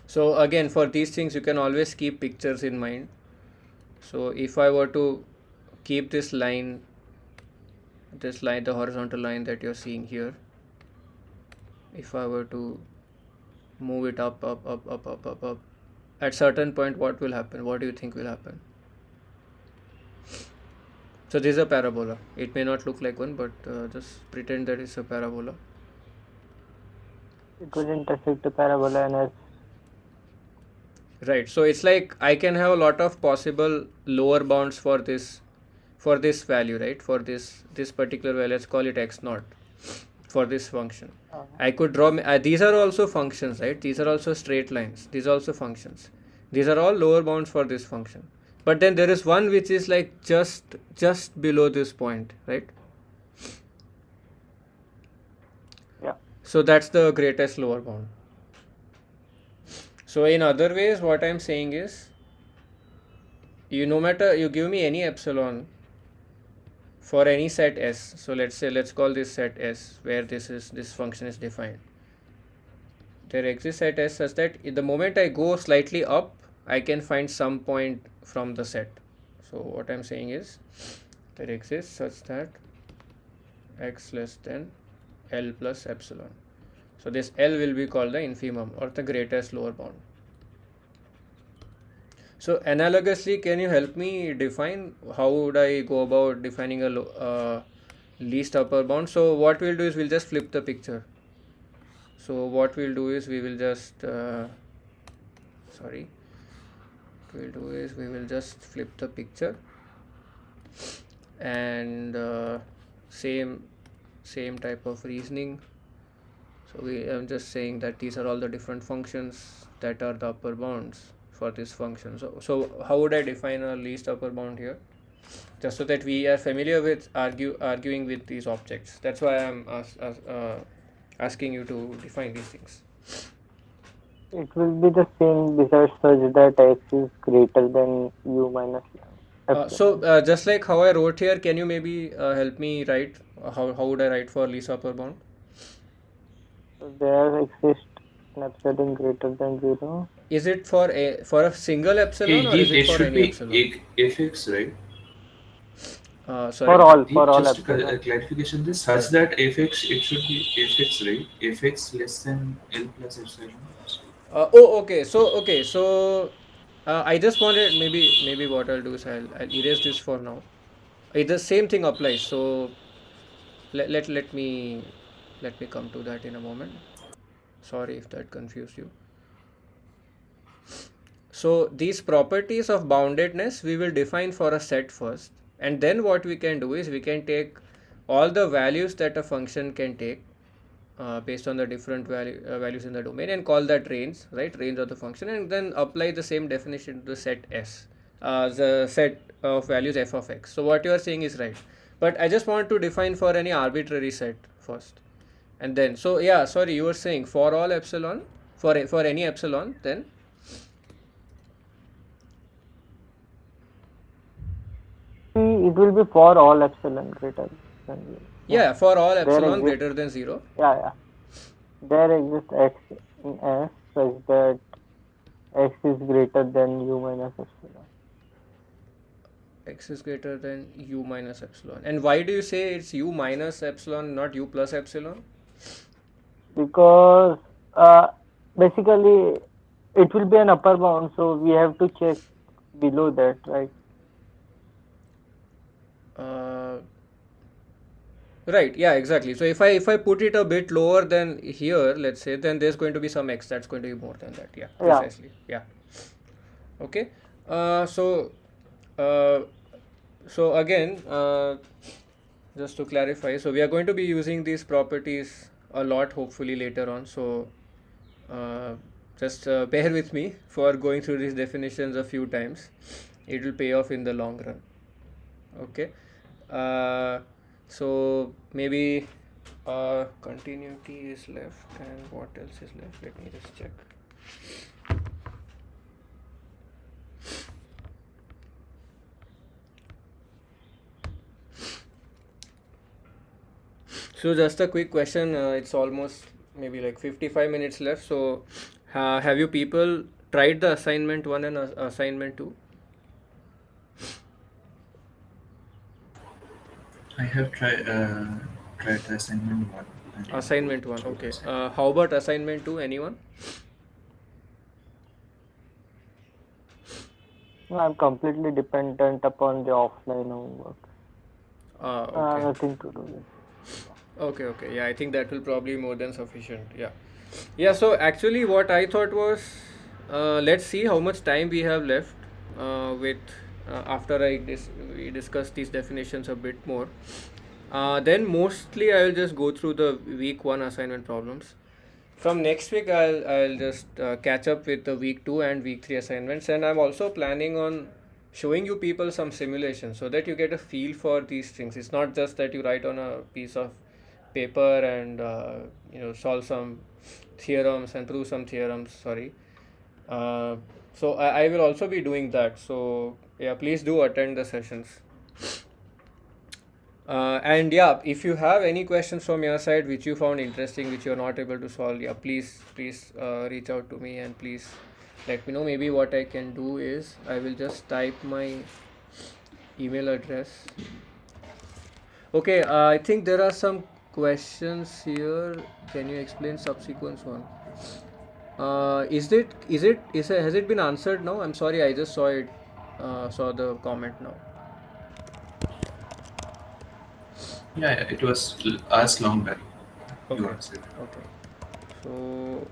So again, for these things you can always keep pictures in mind. So if I were to keep this line, the horizontal line that you're seeing here, if I were to move it up, at certain point, what will happen? What do you think will happen? So this is a parabola. It may not look like one, but just pretend that it's a parabola. It will intersect the parabola and as Right. So it's like I can have a lot of possible lower bounds for this value, right? For this particular value, let's call it x naught for this function. I could draw, these are also functions, right? These are also straight lines. These are also functions. These are all lower bounds for this function. But then there is one which is like just below this point, right? yeah. So that's the greatest lower bound. So in other ways, what I'm saying is, no matter you give me any epsilon for any set S. So let's call this set S where this function is defined. There exists set S such that the moment I go slightly up, I can find some point from the set. So what I'm saying is there exists such that x less than L plus epsilon. So this L will be called the infimum or the greatest lower bound. So analogously, can you help me define how would I go about defining a least upper bound? So what we'll do is we'll just flip the picture. So what we'll do is we will just we will just flip the picture and same type of reasoning. So I'm just saying that these are all the different functions that are the upper bounds for this function. So how would I define a least upper bound here? Just so that we are familiar with arguing with these objects. That's why I'm asking you to define these things. It will be the same besides such that x is greater than u minus epsilon. So just like how I wrote here, can you maybe help me write how would I write for least upper bound? So there exists an epsilon greater than 0. Is it for a single epsilon or is it for any epsilon? fx, right? Sorry. For all Just epsilon. clarification this such that fx, it should be fx, right? Fx less than L plus epsilon. Okay. So I just wanted maybe what I'll do is I'll erase this for now. The same thing applies. So let me come to that in a moment. Sorry if that confused you. So these properties of boundedness we will define for a set first, and then what we can do is we can take all the values that a function can take based on the different values in the domain and call that range, right? Range of the function, and then apply the same definition to the set S, the set of values f of x. So what you are saying is right, but I just want to define for any arbitrary set first, and then so yeah, sorry, you were saying for all epsilon, for any epsilon, then It will be for all epsilon greater than 0. yeah, for all There epsilon exists- greater than 0. Yeah. There exists x in S such that x is greater than u minus epsilon. X is greater than u minus epsilon. And why do you say it's u minus epsilon, not u plus epsilon? Because basically it will be an upper bound, so we have to check below that, right? Right, yeah, exactly. So if I put it a bit lower than here, let's say, then there's going to be some x that's going to be more than that. Yeah, Yeah. precisely. Yeah. Okay. So again, just to clarify, so we are going to be using these properties a lot, hopefully later on. So just bear with me for going through these definitions a few times. It will pay off in the long run. Okay. So maybe continuity is left, and what else is left? Let me just check. So just a quick question. It's almost maybe like 55 minutes left. So have you people tried the assignment 1 and assignment 2? I have tried the assignment 1. Assignment 1, okay. How about assignment 2? Anyone? No, I'm completely dependent upon the offline homework. Okay. Nothing to do with. Okay. Yeah, I think that will probably be more than sufficient. Yeah. So actually, what I thought was, let's see how much time we have left with after we discuss these definitions a bit more. Then mostly I will just go through the week 1 assignment problems. From next week, I'll just catch up with the week 2 and week 3 assignments, and I'm also planning on showing you people some simulations so that you get a feel for these things. It's not just that you write on a piece of paper and solve some theorems and prove some theorems. Sorry. So I will also be doing that. So yeah, please do attend the sessions. And yeah, if you have any questions from your side which you found interesting, which you're not able to solve, yeah, please reach out to me and please let me know. Maybe what I can do is I will just type my email address. Okay, I think there are some questions here. Can you explain subsequence one? Has it been answered now? I'm sorry, I just saw it, saw the comment now. Yeah, yeah, it was asked long back. You Okay, answered. okay. So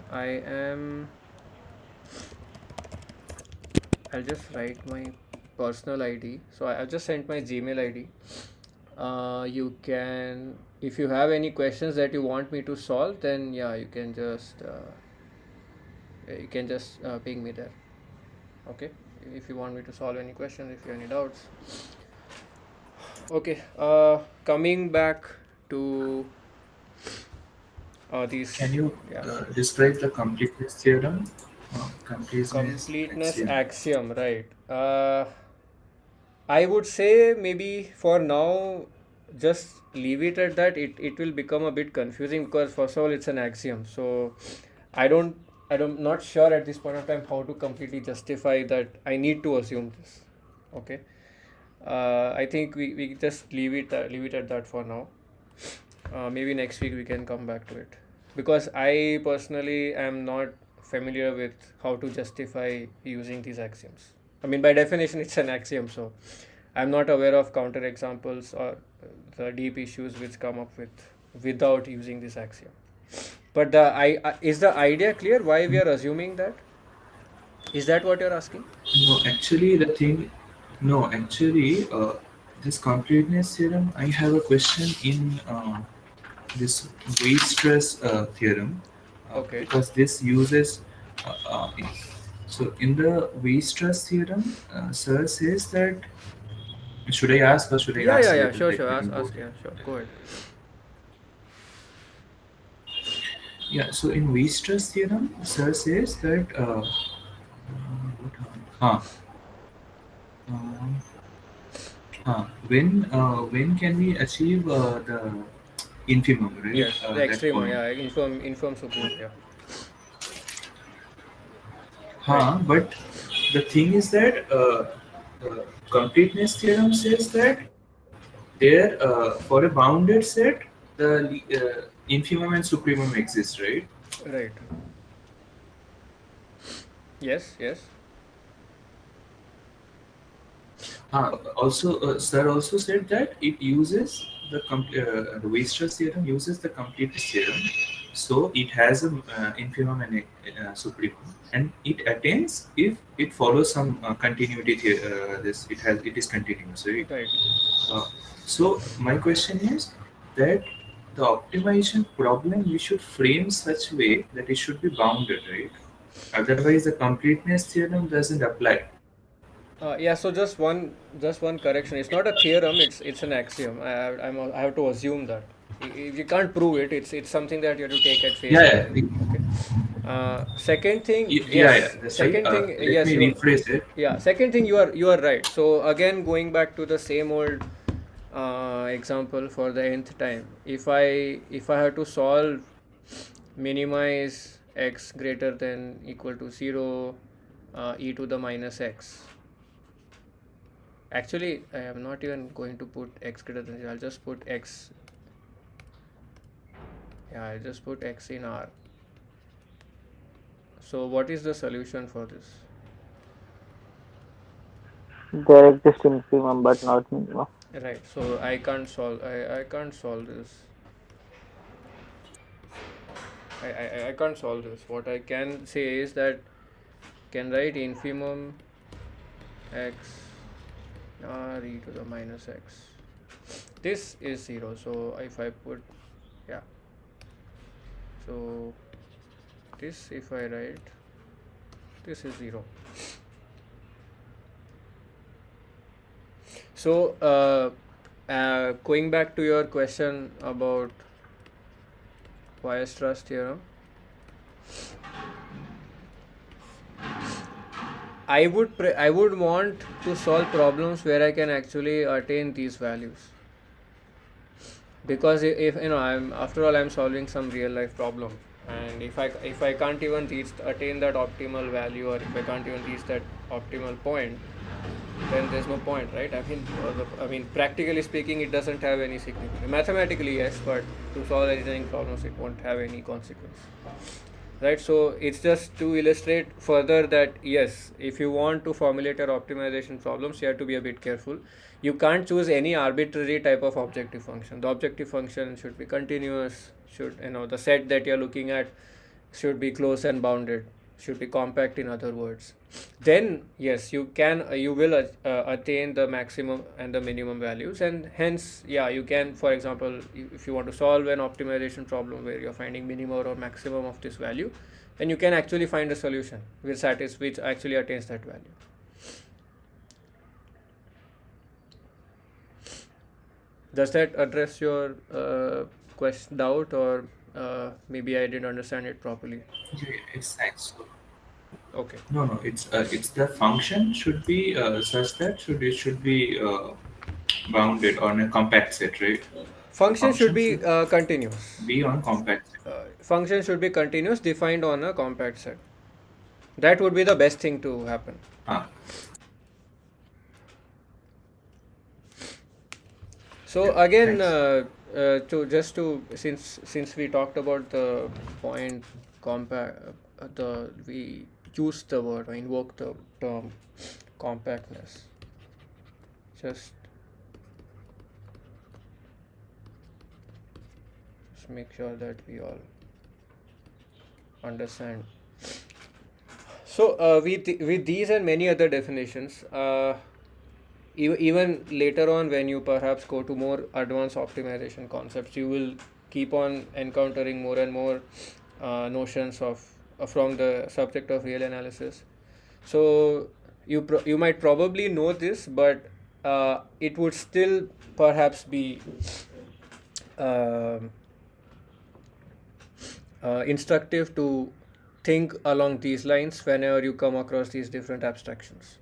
I'll just write my personal ID. So I've just sent my Gmail ID. You can, if you have any questions that you want me to solve, then yeah, you can just ping me there. Okay, if you want me to solve any questions, if you have any doubts. Okay, coming back to these, Can you yeah, describe the completeness theorem? Completeness completeness axiom. axiom, right? I would say maybe for now, just leave it at that. It will become a bit confusing because first of all, it's an axiom. So I don't, not sure at this point of time how to completely justify that I need to assume this. Okay. I think we just leave it at that for now. Maybe next week we can come back to it because I personally am not familiar with how to justify using these axioms. I mean, by definition, it's an axiom, so I'm not aware of counter examples or the deep issues which come up with without using this axiom. But is the idea clear why we are assuming that? Is that what you're asking? No, actually, the thing. No, actually, this completeness theorem. I have a question in this weight stress theorem Okay. because this uses. So in the weight stress theorem, sir says that. Should I ask or should I Yeah, yeah, ask yeah. later? Sure, Let sure. me Ask, think ask. about it. Yeah, sure. Go ahead. Yeah. So in weight stress theorem, sir says that. What? Uh, when can we achieve the infimum, right? Yes, the That extreme one. point. Yeah, inform supreme. Yeah. Right. But the thing is that the completeness theorem says that there for a bounded set the infimum and supremum exist, right? Right. Yes. Yes. Also, sir also said that it uses the Weierstrass theorem uses the completeness theorem, so it has a infimum and a supremum, and it attains if it follows some continuity. This it is continuous, right? Right. Uh, so my question is that the optimization problem we should frame such way that it should be bounded, right? Otherwise, the completeness theorem doesn't apply. Yeah. So just one correction. It's not a theorem. It's an axiom. I have to assume that if you can't prove it, it's something that you have to take at face Yeah, value. yeah. Okay. Second thing, Yeah, yes. that's right. Second thing, Let yes. me You. rephrase it. Yeah. Second thing, you are right. So again, going back to the same old example for the nth time. If I have to solve minimize x greater than equal to 0 e to the minus x. Actually, I am not even going to put x greater than 0. I'll just put x. Yeah, I'll just put x in R. So what is the solution for this? There exists infimum but not minimum. Right. So I can't solve this. I can't solve this. What I can say is that can write infimum x r e to the minus x. This is 0. So if I put, yeah. So this, if I write, this is 0. So going back to your question about Weierstrass theorem, I would want to solve problems where I can actually attain these values. because if you know, I'm solving some real life problem, and if I can't even attain that optimal value, or if I can't even reach that optimal point, then there's no point, right? I mean, practically speaking, it doesn't have any significance. Mathematically, yes, but to solve engineering problems, it won't have any consequence, right? So it's just to illustrate further that yes, if you want to formulate your optimization problems, you have to be a bit careful. You can't choose any arbitrary type of objective function. The objective function should be continuous, should, the set that you're looking at should be close and bounded, should be compact, in other words. Then yes, you will attain the maximum and the minimum values, and hence, yeah, you can, for example, if you want to solve an optimization problem where you're finding minimum or maximum of this value, then you can actually find a solution which actually attains that value. Does that address your question, doubt, or maybe I didn't understand it properly? Yeah, it's nice. So, Okay. no, it's the function should be such that should be bounded on a compact set, right? The Function should function be should continuous. be on compact set. Function should be continuous, defined on a compact set. That would be the best thing to happen. Ah, So yeah, again, thanks. since we talked about the point compact, we used the word or invoked the term compactness. Just make sure that we all understand. So with these and many other definitions, even later on, when you perhaps go to more advanced optimization concepts, you will keep on encountering more and more notions of from the subject of real analysis. So you might probably know this, but it would still perhaps be um instructive to think along these lines whenever you come across these different abstractions.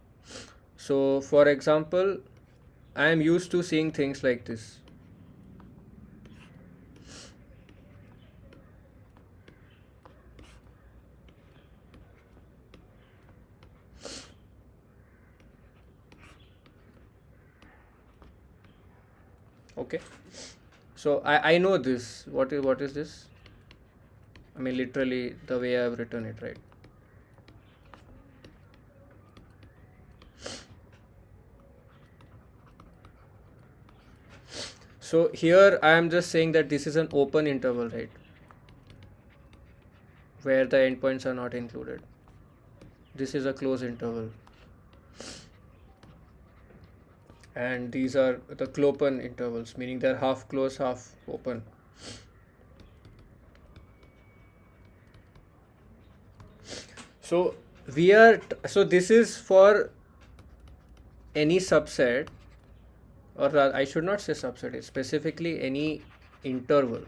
So, for example, I am used to seeing things like this. Okay. So I know this. What is this? I mean, literally the way I have written it, right? So here I am just saying that this is an open interval, right? Where the endpoints are not included. This is a closed interval. And these are the Klopen intervals, meaning they're half closed, half open. So so this is for any subset, or I should not say subset, it's specifically any interval.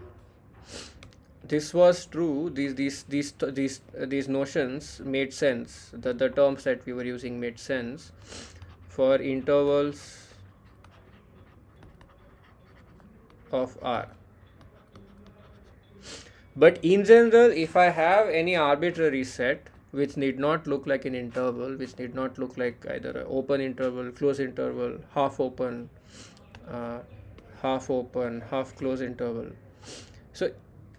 This was true. These notions made sense. The terms that we were using made sense for intervals of R. But in general, if I have any arbitrary set which need not look like an interval, which need not look like either an open interval, closed interval, half open, half closed interval. So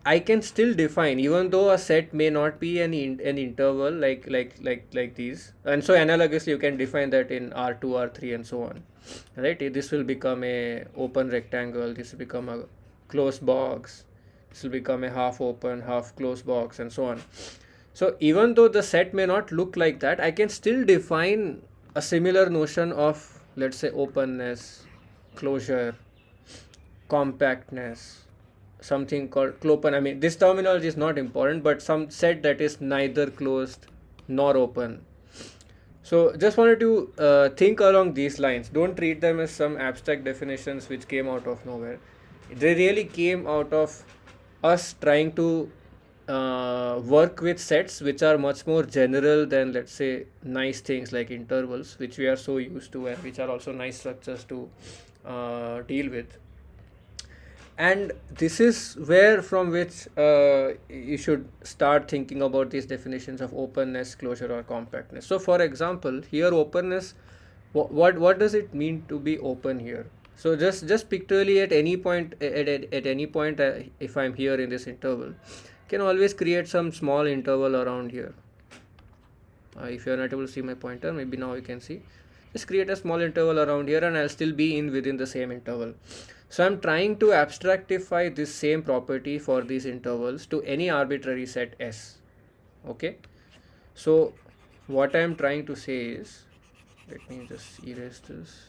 I can still define, even though a set may not be an interval like these, and so analogously you can define that in R2, R3, and so on. Right? This will become a open rectangle. This will become a closed box. This will become a half open, half closed box, and so on. So even though the set may not look like that, I can still define a similar notion of, let's say, openness, closure, compactness, something called Klopen. I mean, this terminology is not important, but some set that is neither closed nor open. So just wanted to think along these lines. Don't treat them as some abstract definitions which came out of nowhere. They really came out of us trying to work with sets which are much more general than, let's say, nice things like intervals, which we are so used to, and which are also nice structures to deal with. And this is where from which you should start thinking about these definitions of openness, closure, or compactness. So for example, here openness, what does it mean to be open here? So just pictorially, at any point, at any point, if I'm here in this interval, can always create some small interval around here. If you're not able to see my pointer, maybe now you can see. Just create a small interval around here and I'll still be in within the same interval. So I'm trying to abstractify this same property for these intervals to any arbitrary set S. Okay. So what I'm trying to say is, let me just erase this.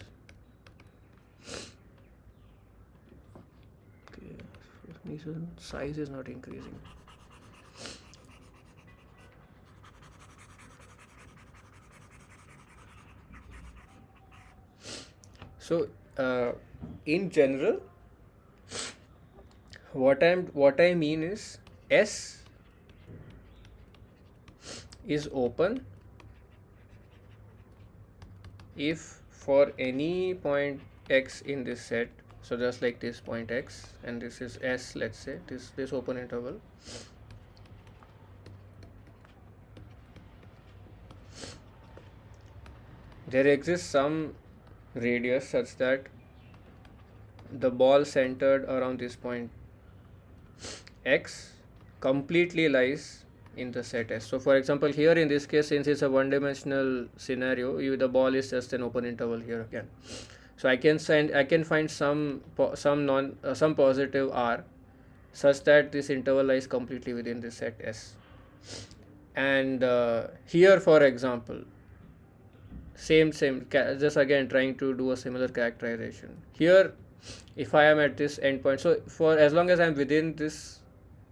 Okay, for some reason size is not increasing. So in general, what I mean is S is open if for any point x in this set, so just like this point x, and this is S, let's say this open interval, there exists some radius such that the ball centered around this point x completely lies in the set S. So for example, here in this case, since it's a one-dimensional scenario, the ball is just an open interval here again. So I can find some positive r such that this interval lies completely within this set S. And here, for example, same just again trying to do a similar characterization. Here, if I am at this endpoint, so for as long as I'm within this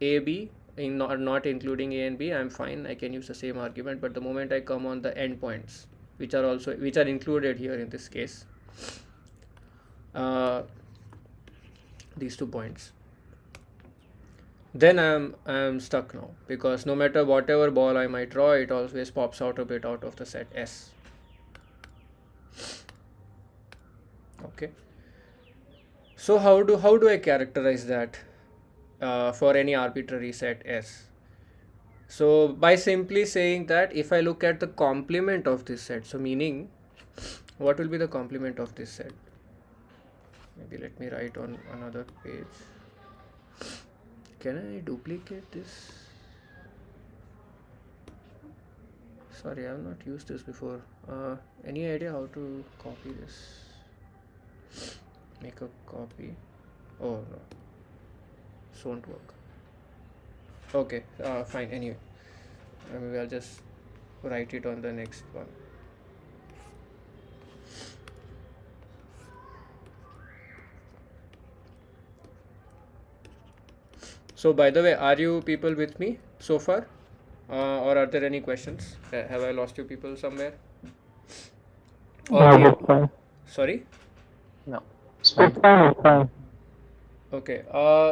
AB, in not including A and B, I'm fine. I can use the same argument. But the moment I come on the endpoints, which are included here in this case, these 2 points, then I'm stuck now, because no matter whatever ball I might draw, it always pops out a bit out of the set S. Okay. So how do I characterize that for any arbitrary set S? So by simply saying that if I look at the complement of this set, so meaning what will be the complement of this set? Maybe let me write on another page. Can I duplicate this? Sorry, I have not used this before. Any idea how to copy this? Make a copy. Oh no, this won't work. Okay, fine. Anyway, maybe I'll just write it on the next one. So by the way, are you people with me so far, or are there any questions? Have I lost you people somewhere? Yeah, that's fine. Sorry. No, it's fine. That's fine, that's fine. Okay.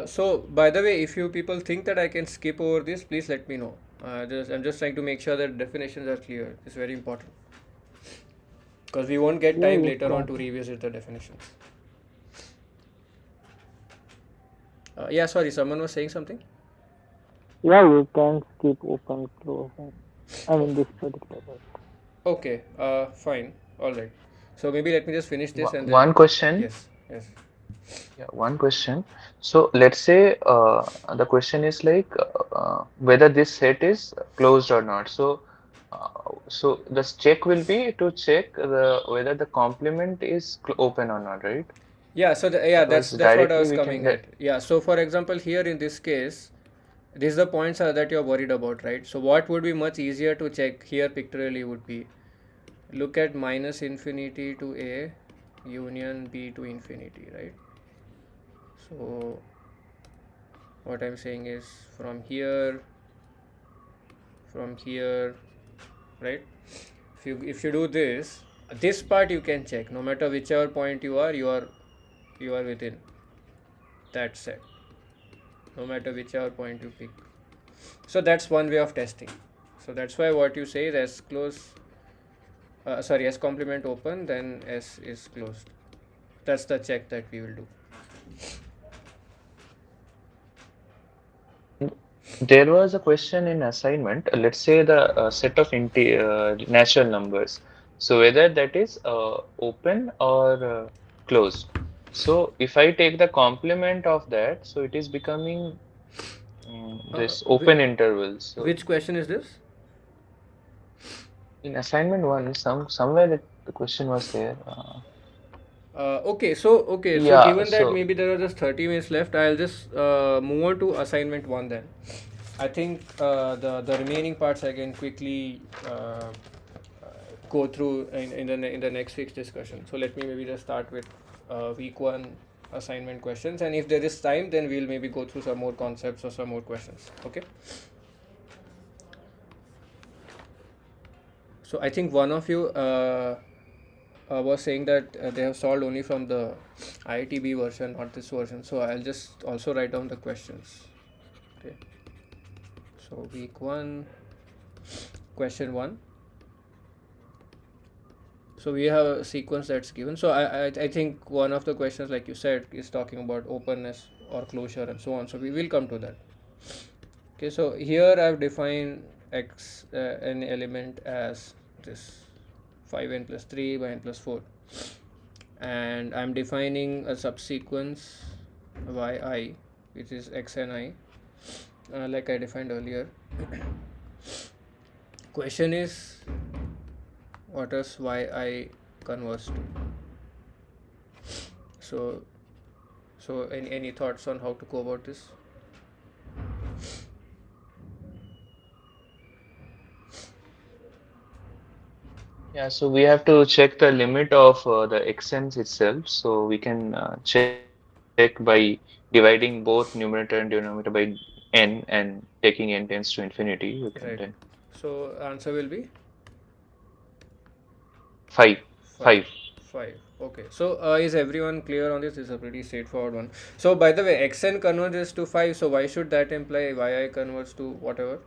So by the way, if you people think that I can skip over this, please let me know. I'm just trying to make sure that definitions are clear. It's very important, because we won't get time later on to revisit the definitions. Yeah, sorry, someone was saying something. Yeah, you can skip open, close. I mean, this particular part. Okay. Fine. All right. So maybe let me just finish this and then. One question. Yes. Yeah, one question. So let's say the question is like whether this set is closed or not. So the check will be to check whether the complement is open or not, right? Yeah. So that's what I directly was we coming can at. Yeah. So for example, here in this case, these are the points that you're worried about, right? So what would be much easier to check here pictorially would be, look at minus infinity to A union B to infinity, right? So what I'm saying is from here, right? If you do this part you can check. No matter whichever point you are within that set. No matter whichever point you pick. So that's one way of testing. So that's why what you say is S close. S complement open, then S is closed. That's the check that we will do. There was a question in assignment. Let's say the set of natural numbers. So whether that is open or closed. So if I take the complement of that, so it is becoming this Whi- open interval. So which question is this? in assignment one, somewhere the question was there. Okay, so Yeah. given that So maybe there are just 30 minutes left, I'll just move on to assignment one then. I think the remaining parts I can quickly go through in the next week's discussion. So let me maybe just start with week one assignment questions, and if there is time, then we'll maybe go through some more concepts or some more questions. Okay. So I think one of you was saying that they have solved only from the IITB version, not this version. So I'll just also write down the questions. Okay. So week one, question one. So we have a sequence that's given. So I think one of the questions, like you said, is talking about openness or closure and so on. So we will come to that. Okay. So here I've defined x an element as this 5n plus 3 by n plus 4, and I'm defining a subsequence yi, which is x and I, like I defined earlier. Question is, what does yi converse to? So, any thoughts on how to go about this? yeah, so we have to check the limit of the xn's itself. So we can check by dividing both numerator and denominator by n and taking n tends to infinity. You can then Right. So answer will be five, 5. five. 5. Okay. So is everyone clear on this? This is a pretty straightforward one. So by the way, xn converges to 5. So why should that imply yi converges to whatever?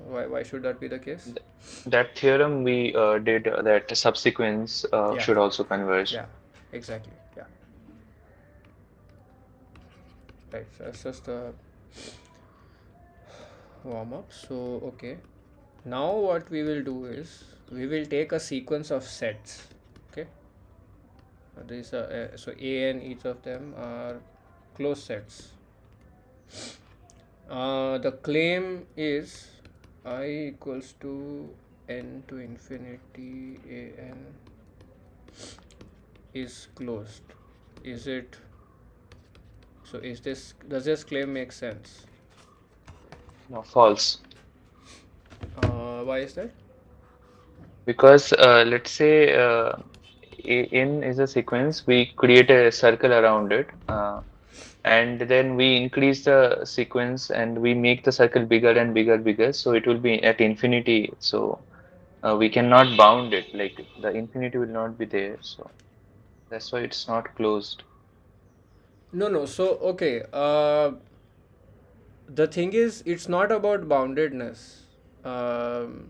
Why should that be the case? Th- That theorem we did that subsequence Yeah. should also converge. Yeah. Exactly. Yeah. Right. So that's just a warm up. So okay. Now what we will do is we will take a sequence of sets. Okay. These are so a and each of them are closed sets. The claim is I equals to n to infinity a n is closed. Is it so? Is this, does this claim make sense? No, false. Why is that? Because let's say in is a sequence, we create a circle around it, and then we increase the sequence and we make the circle bigger and bigger, bigger. So it will be at infinity. So we cannot bound it. Like the infinity will not be there. So that's why it's not closed. No. So okay. The thing is, it's not about boundedness. Um,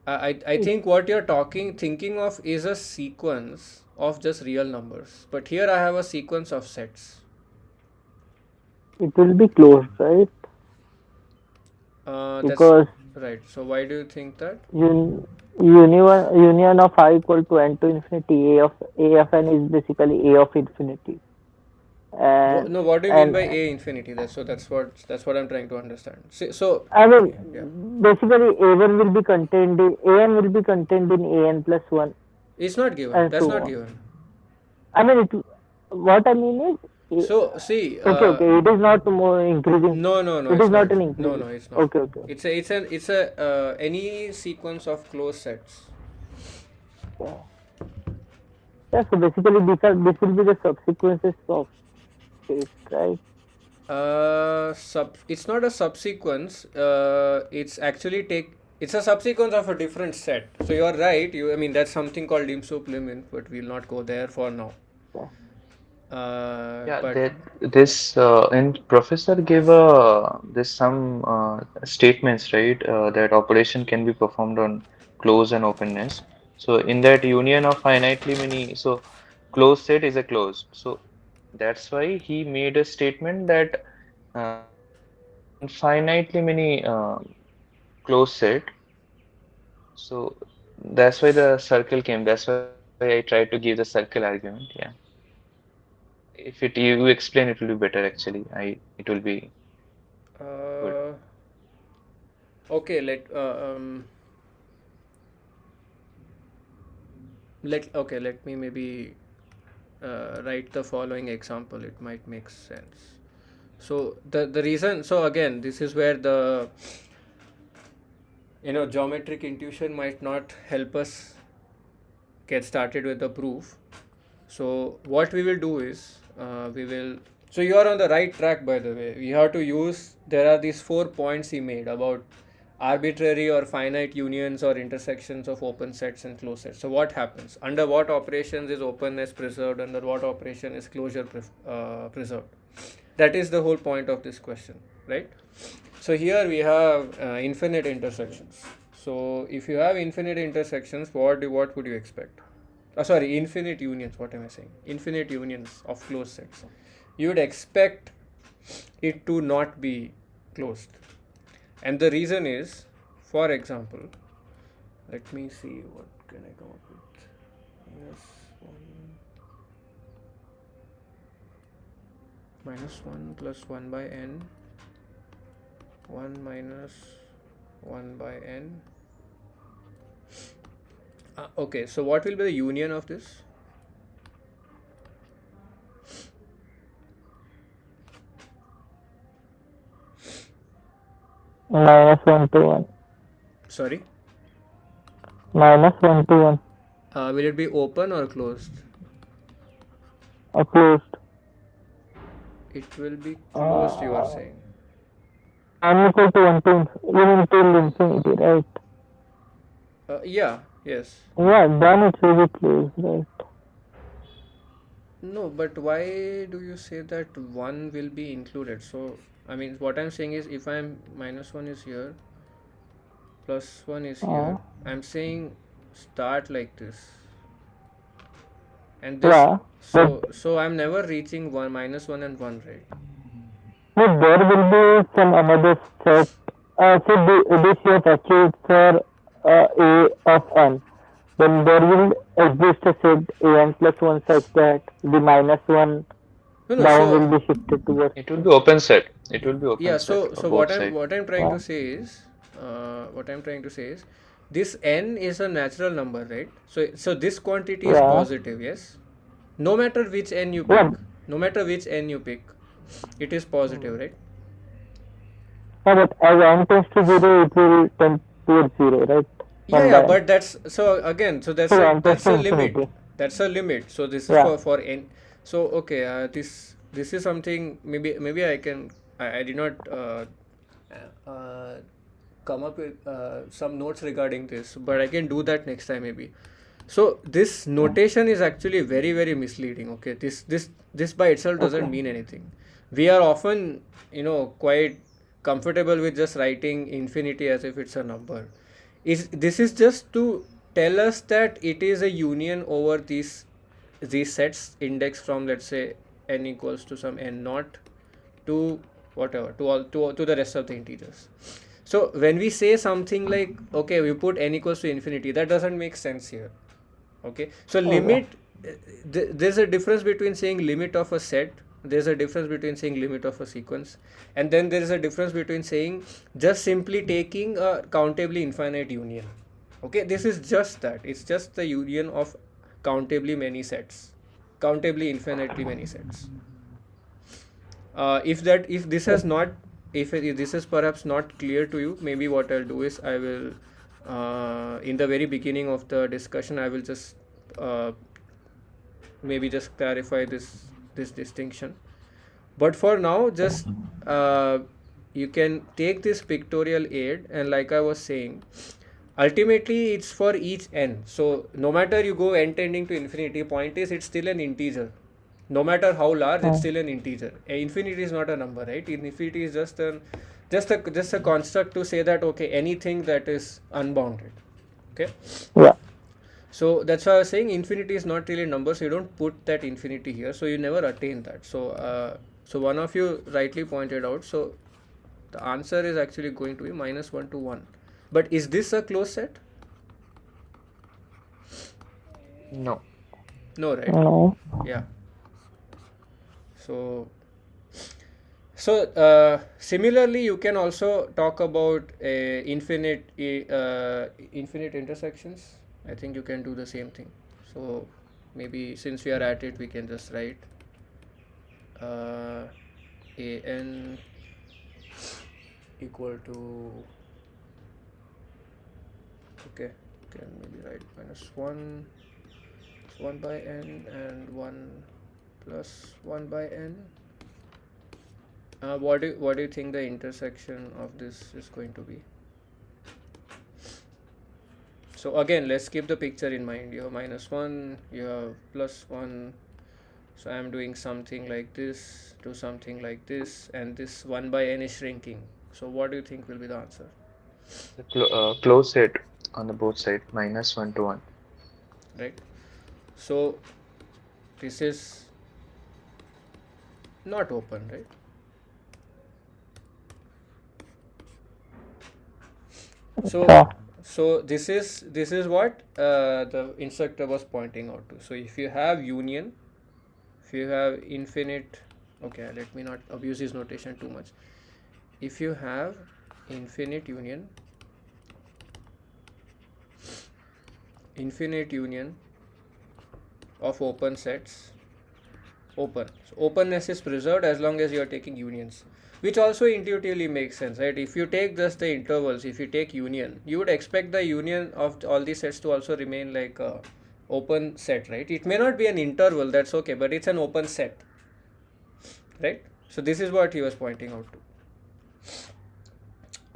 I It think what you're thinking of is a sequence of just real numbers. But here I have a sequence of sets. it will be closed, right? That's Because right. So why do you think that? union of I equal to n to infinity a of n is basically a of infinity, and No, what do you mean and by a infinity? That's what I'm trying to understand. So I mean yeah, basically a1 will be contained in an will be contained in an plus 1 it's not given. and That's so not on. given. I mean what I mean is So see, okay, it is not more increasing. no, It is it's not. not an No, increasing. no, it's not. Okay. It's a any sequence of closed sets. Yeah. Yeah, so basically this will be the subsequences of it, right? It's not a subsequence. It's actually it's a subsequence of a different set. So you're right. I mean, that's something called dim sum limit, but we'll not go there for now. Yeah. Yeah, But that this and professor gave this some statements, right? That operation can be performed on close and openness. So in that union of finitely many, so closed set is a closed. So that's why he made a statement that infinitely many closed set. So that's why the circle came. That's why I tried to give the circle argument. Yeah. If it you explain, it will be better actually. It will be good. Uh, okay, let me maybe write the following example. It might make sense. So the reason, so again, this is where the geometric intuition might not help us get started with the proof. So what we will do is we will. So you are on the right track, by the way. We have to use. There are these 4 points he made about arbitrary or finite unions or intersections of open sets and closed sets. So what happens? Under what operations is openness preserved? Under what operation is closure preserved? That is the whole point of this question, right? So here we have infinite intersections. So if you have infinite intersections, what would you expect? Sorry, infinite unions. What am I saying? Infinite unions of closed sets. You would expect it to not be closed, and the reason is, for example, let me see what can I come up with. Minus 1 plus 1 by n, 1 minus 1 by n. Okay, so what will be the union of this? Minus 1 to 1. Sorry? Minus 1 to 1. Will it be open or closed? Closed. It will be closed, you are saying. N equal to 1 to even till infinity, right? Yeah, yes. Yeah, then it will be closed, right? No, but why do you say that 1 will be included? So, I mean, what I'm saying is if I'm minus 1 is here, plus 1 is here, I'm saying start like this. And this, Yeah, so I'm never reaching 1, minus 1 and 1, right? but there will be some another set. So this you have achieved for A of n. Then there will exist a set an plus 1 such that the minus 1 No, down so will be shifted towards. It will be open set. It will be yeah, open set for so both sides. what I'm trying to say is, this n is a natural number, right? So this quantity is Yeah. positive, yes. No matter which n you Yeah. pick, no matter which n you pick, it is positive, right? Yeah, but as n tends to 0, it will tend towards 0, right? Yeah, but that's so again. So that's So a n tends to limit. infinity. That's a limit. So this is Yeah. for n. So okay, this is something maybe I did not uh, come up with some notes regarding this, but I can do that next time maybe. So this notation is actually very very misleading. Okay, this by itself doesn't mean anything. We are often quite comfortable with just writing infinity as if it's a number. This is just to tell us that it is a union over these sets indexed from, let's say, n equals to some n naught to whatever to the rest of the integers. So when we say something like, okay, we put n equals to infinity, that doesn't make sense here. Okay, so limit, there's a difference between saying limit of a set, there's a difference between saying limit of a sequence, and then there is a difference between saying just simply taking a countably infinite union. Okay, this is just that, it's just the union of countably many sets, countably infinitely many sets. If this is perhaps not clear to you, maybe what I'll do is I will in the very beginning of the discussion I will just maybe just clarify this distinction. But for now, just you can take this pictorial aid, and like I was saying, ultimately it's for each n. So no matter you go n tending to infinity, point is it's still an integer. No matter how large, it's still an integer. Infinity is not a number, right? Infinity is just a construct to say that, okay, anything that is unbounded. Okay. Yeah. So that's why I was saying infinity is not really a number, so you don't put that infinity here, so you never attain that. So so one of you rightly pointed out, so the answer is actually going to be -1 to 1. But is this a closed set? No. No, right? No. Yeah. So similarly, you can also talk about infinite intersections. I think you can do the same thing. So maybe since we are at it, we can just write an equal to, okay, can maybe write -1 by n and 1 plus 1 by n. What do you think the intersection of this is going to be? So again, let's keep the picture in mind. You have -1, you have +1. So I am doing something like this to something like this, and this 1 by n is shrinking. So what do you think will be the answer? The closed set on the both side, -1 to 1. Right? So this is not open, right? Acha. So this is what the instructor was pointing out to. So if you have union, if you have infinite, okay, let me not abuse this notation too much. If you have infinite union of open sets, open. So openness is preserved as long as you are taking unions, which also intuitively makes sense, right? If you take just the intervals, if you take union, you would expect the union of all these sets to also remain like a open set, right? It may not be an interval, that's okay, but it's an open set, right? So this is what he was pointing out to.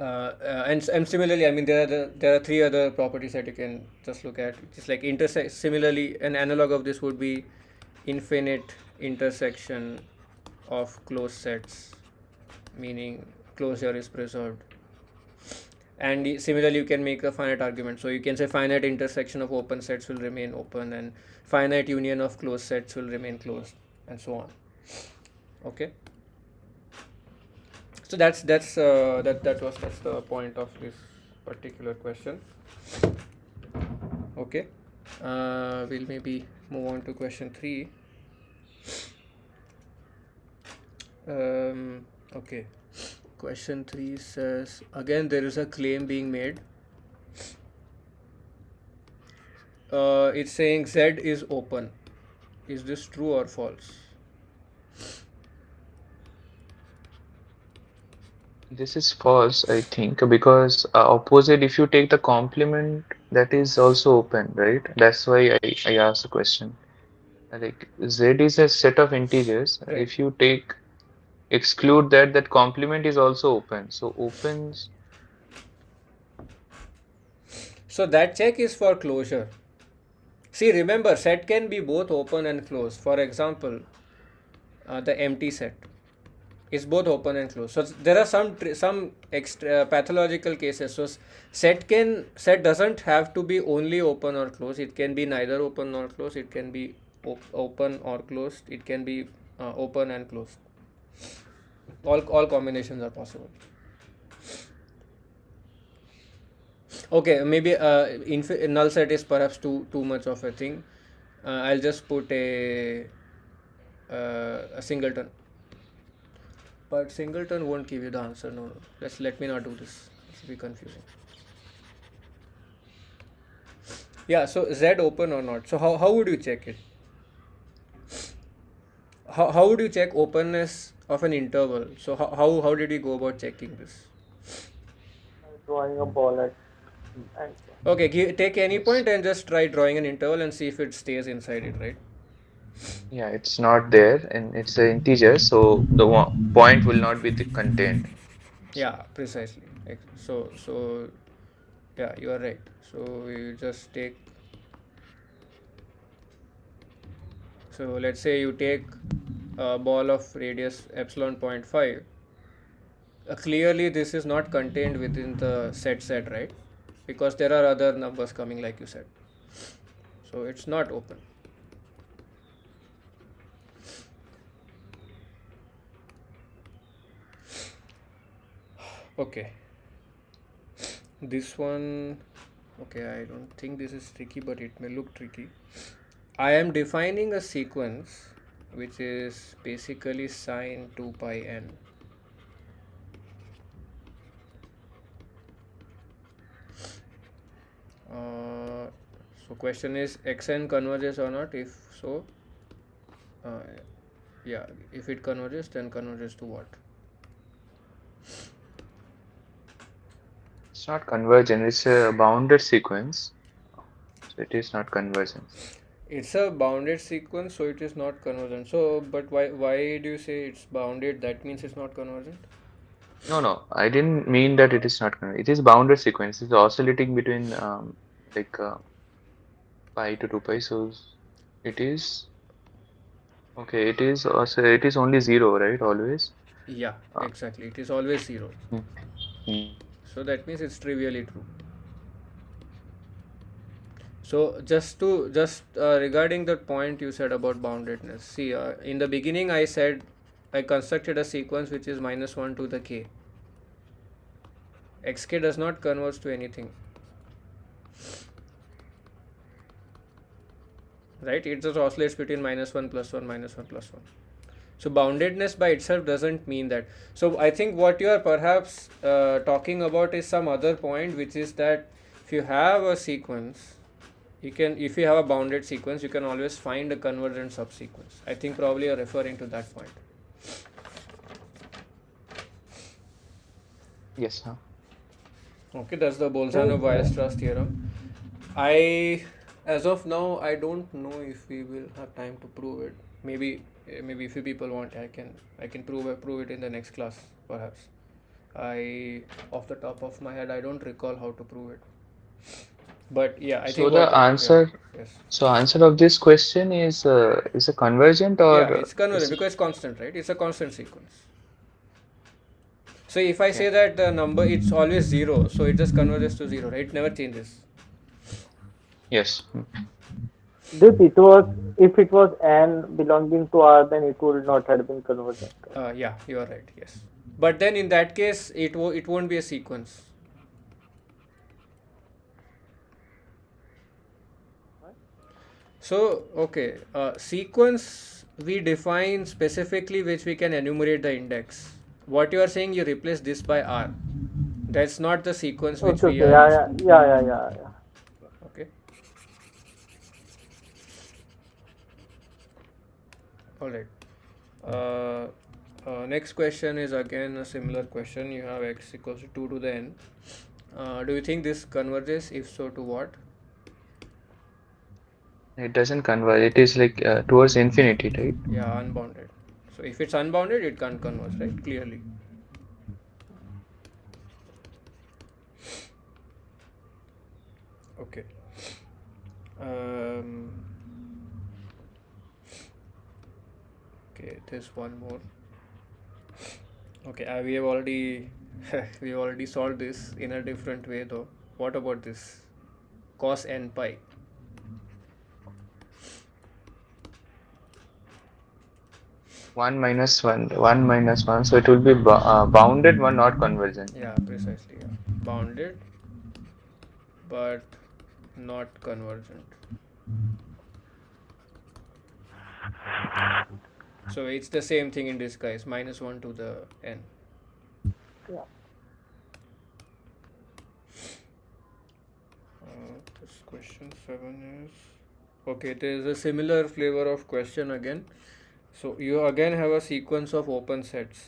And similarly, I mean, there are three other properties that you can just look at. Just like similarly, an analog of this would be infinite intersection of closed sets, meaning closure is preserved. And similarly, you can make a finite argument. So you can say finite intersection of open sets will remain open, and finite union of closed sets will remain closed, and so on. Okay. So that's the point of this particular question. Okay, we'll maybe move on to question 3. Okay, question 3 says, again there is a claim being made. It's saying Z is open. Is this true or false? This is false, I think, because opposite, if you take the complement, that is also open, right? That's why I asked the question. Like Z is a set of integers. Right. If you exclude that complement is also open. So opens. So that check is for closure. See, remember, set can be both open and closed. For example, the empty set is both open and closed. So there are some extra pathological cases. So set doesn't have to be only open or closed. It can be neither open nor closed. It can be open or closed. It can be open and closed. All combinations are possible. Okay, maybe null set is perhaps too much of a thing. I'll just put a singleton. But singleton won't give you the answer. No. Let me not do this. It will be confusing. Yeah, so Z open or not. So how would you check it? How would you check openness of an interval? So how did you go about checking this? Drawing a ball at and Okay, take any Yes. point and just try drawing an interval and see if it stays inside it, right? Yeah, it's not there and it's an integer, so the point will not be the contained. Yeah, precisely. So yeah, you are right. So we just take. So let's say you take a ball of radius epsilon 0.5. Clearly, this is not contained within the set, right? Because there are other numbers coming, like you said. So it's not open. Okay, this one, okay, I don't think this is tricky, but it may look tricky. I am defining a sequence which is basically sine 2 pi n. So question is xn converges or not? If so, uh, yeah, if it converges, then converges to what? It's not convergent, it's a bounded sequence. So it is not convergence. It's a bounded sequence, so it is not convergent. So, but why do you say it's bounded? That means it's not convergent? No, I didn't mean that it is not convergent. It is bounded sequence. It's oscillating between like pi to 2 pi. So it is okay. It is also it is only zero, right? Always. Yeah, Uh, exactly. It is always 0. hmm, hmm. So that means it's trivially true. So just regarding the point you said about boundedness. See, in the beginning I said I constructed a sequence which is -1 to the k. Xk does not converge to anything, right? It just oscillates between -1 plus 1 -1 plus 1. So boundedness by itself doesn't mean that. So I think what you are perhaps talking about is some other point, which is that if you have a sequence, you can, if you have a bounded sequence, you can always find a convergent subsequence. I think probably you're referring to that point. Yes. Huh? Okay, that's the Bolzano-Weierstrass theorem. As of now, I don't know if we will have time to prove it. Maybe if you people want, I can prove it in the next class, perhaps. Off the top of my head, I don't recall how to prove it. But yeah, I So think the answer. yes. So answer of this question is a convergent or Yeah, it's convergent because it's constant, right? It's a constant sequence. So if I say that the number, it's always 0, so it just converges to 0, right? It never changes. yes. This it was, if it was n belonging to R, then it would not have been convergent. Yeah, you are right. Yes, but then in that case, it won't be a sequence. So okay, sequence we define specifically which we can enumerate the index. What you are saying, you replace this by R. That's not the sequence which we Okay, are. yeah. Okay. All right. Next question is again a similar question. You have x equals to 2 to the n. Do you think this converges? If so, to what? It doesn't converge. It is like towards infinity, right? Yeah, unbounded. So if it's unbounded, it can't converge, right? Clearly. Okay. Okay, there's one more. Okay, we have already we have already solved this in a different way though. What about this? Cos n pi. One minus one. So it will be bounded one, not convergent. Yeah, precisely. Yeah, bounded, but not convergent. So it's the same thing in disguise. -1 to the n. Yeah. This question 7 is okay. There is a similar flavor of question again. So you again have a sequence of open sets,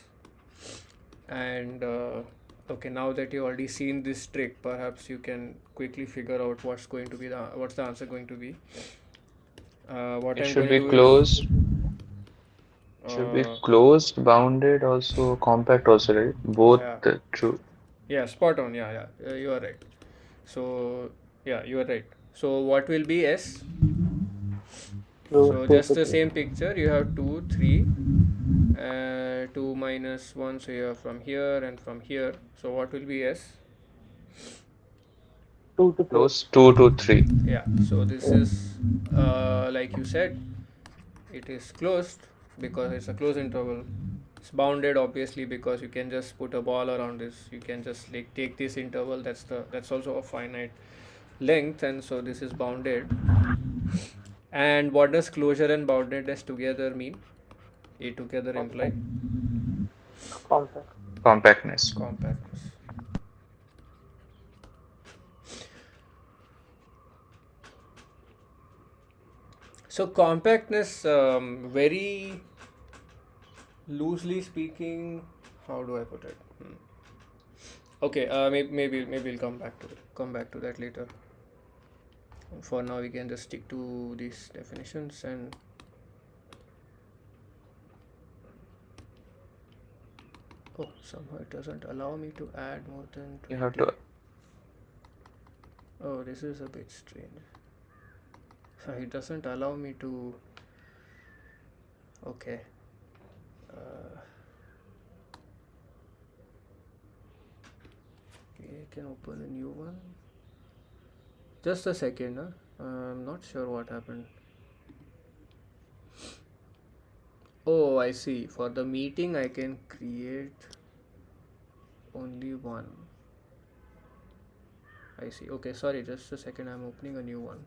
and okay, now that you already seen this trick, perhaps you can quickly figure out what's the answer going to be. What It I'm should going to be do closed. is Should be closed, bounded, also compact, also, right? Both yeah, true. yeah, spot on. Yeah, you are right. So yeah, you are right. So what will be S? So just the same picture. You have 2, 3, 2 minus 1. So you have from here and from here. So what will be S? 2 to 3. Close 2 to 3. Yeah. So this is like you said, it is closed because it's a closed interval. It's bounded obviously because you can just put a ball around this. You can just like take this interval. That's also a finite length, and so this is bounded. And what does closure and boundedness together mean? A together imply Compact. Compact. Compactness. compactness. So compactness, very loosely speaking, how do I put it? Okay, maybe we'll come back to that later. For now, we can just stick to these definitions. And oh, somehow it doesn't allow me to add more than You have 20. to. Oh, this is a bit strange. It doesn't allow me to. Okay. Okay, I can open a new one. Just a second, huh? I'm not sure what happened. Oh, I see. For the meeting, I can create only one. I see. Okay, sorry, just a second. I'm opening a new one.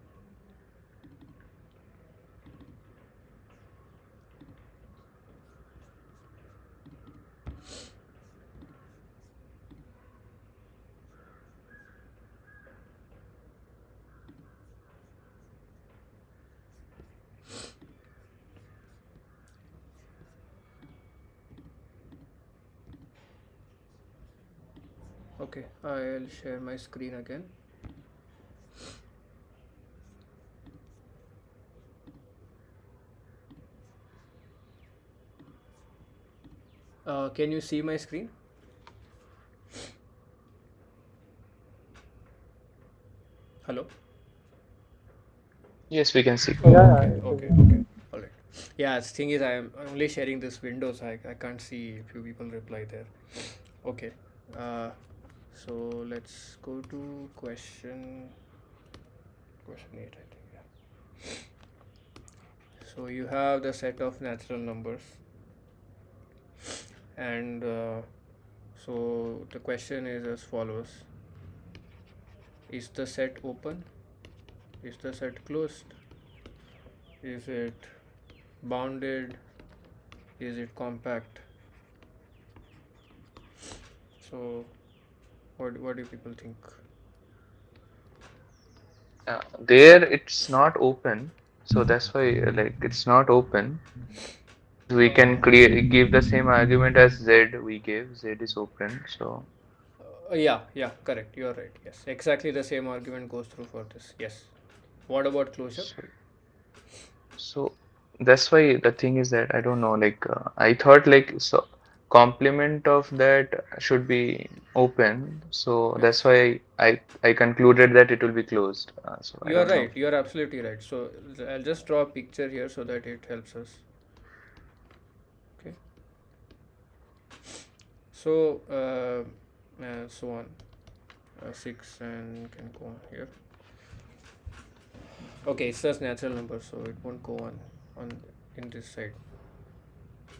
Okay, I'll share my screen again. Can you see my screen? Hello? Yes, we can see. Oh, Yeah, okay, it okay, is. okay. All right. Yeah, the thing is, I'm only sharing this window, so I can't see few people reply there. Okay. Uh, so let's go to question 8, I think. Yeah. So you have the set of natural numbers, and so the question is as follows: Is the set open? Is the set closed? Is it bounded? Is it compact? So what do people think? There it's not open, so that's why like it's not open. We can create give the same argument as Z we gave. Z is open, so Yeah, correct. You are right. Yes, exactly the same argument goes through for this. Yes. What about closure? so, so that's why the thing is that I don't know. Like I thought like so complement of that should be open, so Yes. that's why I concluded that it will be closed. So I You are don't know. right. You are absolutely right. So I'll just draw a picture here so that it helps us. Okay. So so on. 6 and can go on here. Okay, it's just natural number, so it won't go on in this side.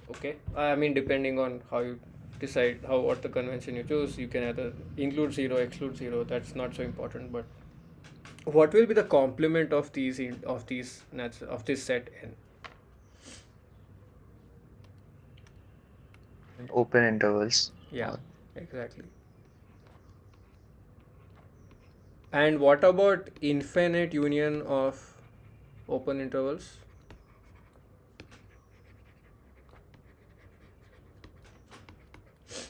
Okay, I mean depending on how you decide how what the convention you choose, you can either include 0, exclude 0. That's not so important. But what will be the complement of of this set n? Open intervals. Yeah, exactly. And what about infinite union of open intervals?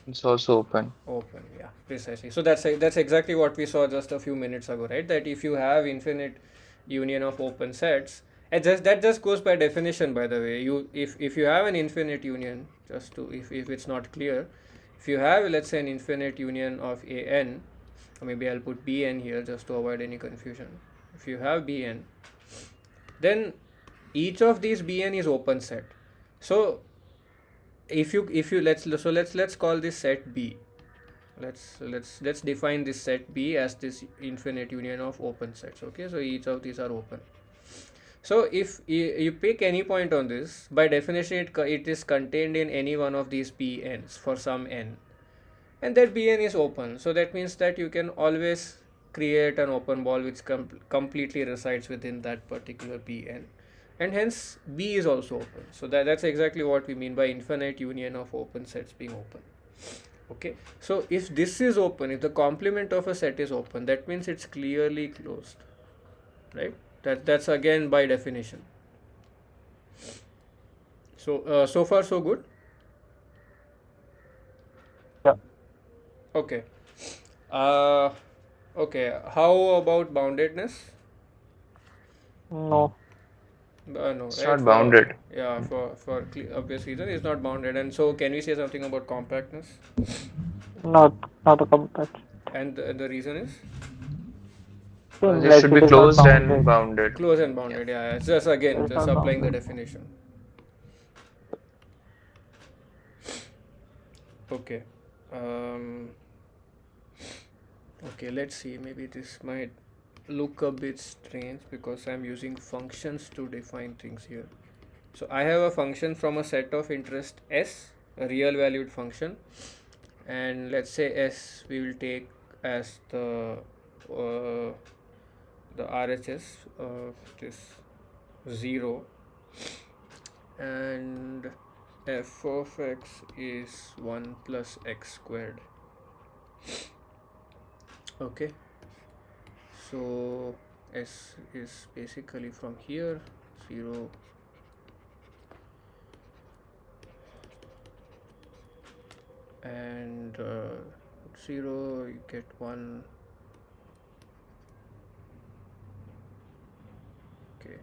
It's also open. Open, yeah, precisely. So that's exactly what we saw just a few minutes ago, right? That if you have infinite union of open sets, and that just goes by definition, by the way. If you have an infinite union, just to if it's not clear, if you have, let's say, an infinite union of a n, or maybe I'll put bn here just to avoid any confusion. If you have bn, then each of these bn is open set. So if you let's call this set b. Let's define this set B as this infinite union of open sets. Okay, so each of these are open. So if you pick any point on this, by definition it is contained in any one of these Pn's for some n, and that Bn is open. So that means that you can always create an open ball which completely resides within that particular Pn, and hence B is also open. So that's exactly what we mean by infinite union of open sets being open. Okay, so if this is open, if the complement of a set is open, that means it's clearly closed, right? That's again by definition. So so far so good. Yeah. Okay. uh okay, how about boundedness? No. No, It's right? not For bounded. yeah, for obvious reason it's not bounded. And so can we say something about compactness? Not a compact. And the reason is Same, It like should it be is not closed and bounded. bounded. close and Yeah. bounded. Yeah, it's just It again is just not applying the bounded. definition. Okay. um okay, let's see, maybe this might look a bit strange because I'm using functions to define things here. So I have a function from a set of interest S, a real valued function, and let's say S we will take as uh, the RHS of this 0, and f of x is 1 plus x squared. Okay, so S is basically from here 0, and 0 you get 1. Okay,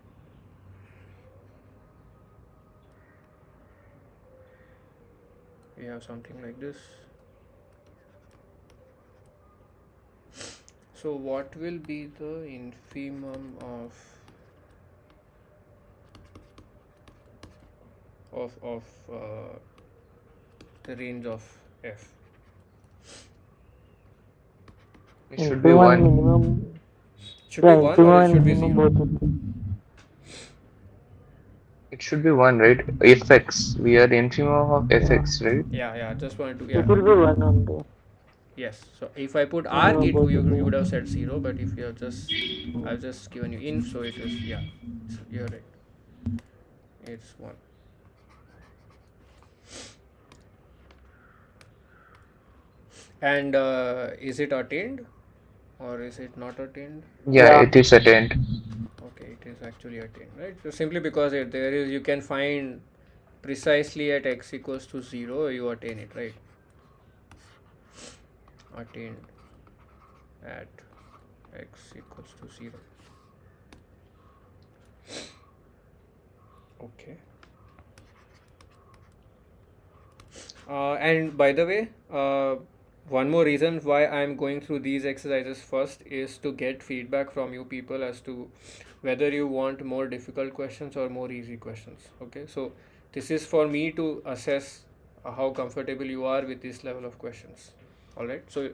we have something like this. So what will be the infimum of the range of f? It should be Infimum and 1. minimum. Should be Yeah, 1 or infimum it and should be minimum 0? both. It should be 1, right? Fx. We are infimum of Yeah. fx, right? Yeah, just wanted to, It yeah. will be one only. Yes, so if I put arc, Minimum it both will be you would have one. said 0, but if you have just, I've just given you inf, so it is, yeah, you're right, it's 1. And is it attained or is it not attained? Yeah, Yeah. it is attained. Okay, it is actually attained, right? So simply because there is, you can find precisely at x equals to 0, you attain it, right? Attained at x equals to 0. Okay. And by the way, one more reason why I'm going through these exercises first is to get feedback from you people as to whether you want more difficult questions or more easy questions. Okay, so this is for me to assess how comfortable you are with this level of questions. All right, so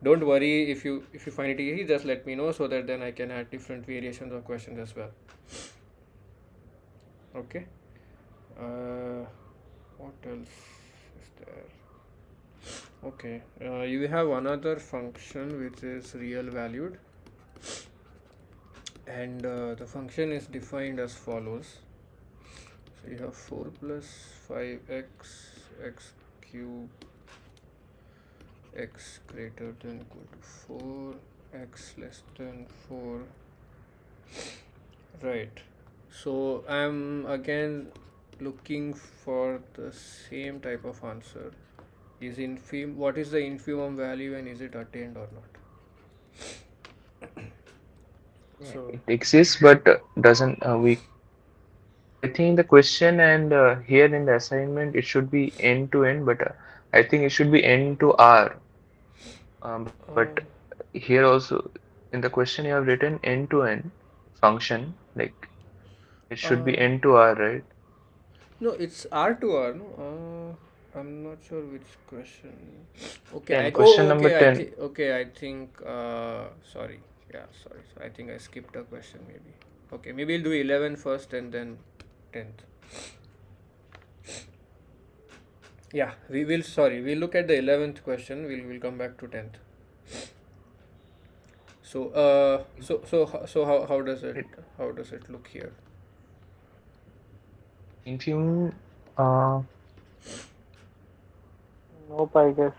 don't worry if you find it easy, just let me know so that then I can add different variations of questions as well. Okay. What else is there? Okay, you have another function which is real valued, and the function is defined as follows. So you have 4 plus 5x x cube x greater than equal to 4 x less than 4, right? So I'm again looking for the same type of answer. What is the infimum value and is it attained or not? Yeah, So it exists, but doesn't. I think the question and here in the assignment it should be n to n, but I think it should be n to r. But uh, here also in the question you have written n to n function, like it should be uh, n to r, right? no, it's R to R. No, I'm not sure which question. Okay, 10, question number 10. sorry. Yeah, sorry. So I think I skipped a question maybe. Okay, maybe we'll do 11 first and then 10th. Yeah, we'll look at the 11th question. We'll come back to 10th. So, It, how does it look here? infimum, Nope, I guess.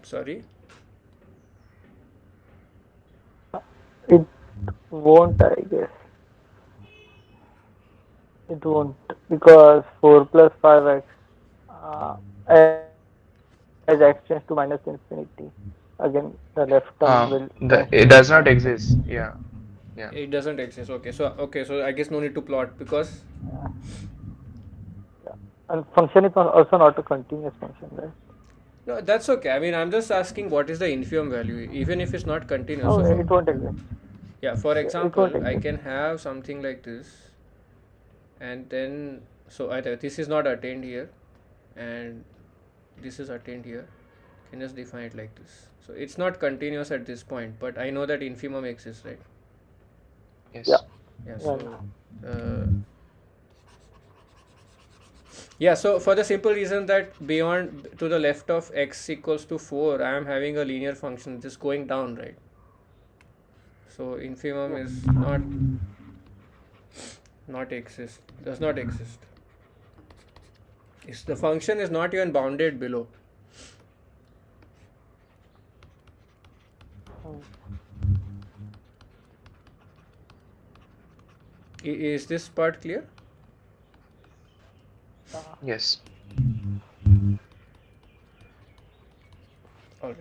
Sorry. It won't, I guess. It won't, because 4 plus 5x as x tends to minus infinity. Again, the left term will tends to it left does not term. exist. Yeah, yeah. It doesn't exist. Okay, so I guess no need to plot because Yeah. And function is also not a continuous function, right? no, that's okay. I mean, I'm just asking what is the infimum value, even if it's not continuous. No, So, it won't exist. yeah, for Yeah, it won't example, I exist. can have something like this, and then so either this is not attained here, and this is attained here. Can just define it like this. So it's not continuous at this point, but I know that infimum exists, right? Yeah, Yes. Yeah. yeah, So. Yeah, so for the simple reason that beyond to the left of x equals to 4, I am having a linear function just going down, right? So infimum yeah. is not exist, does not exist. It's, the function is not even bounded below. Is this part clear? Yes. All right.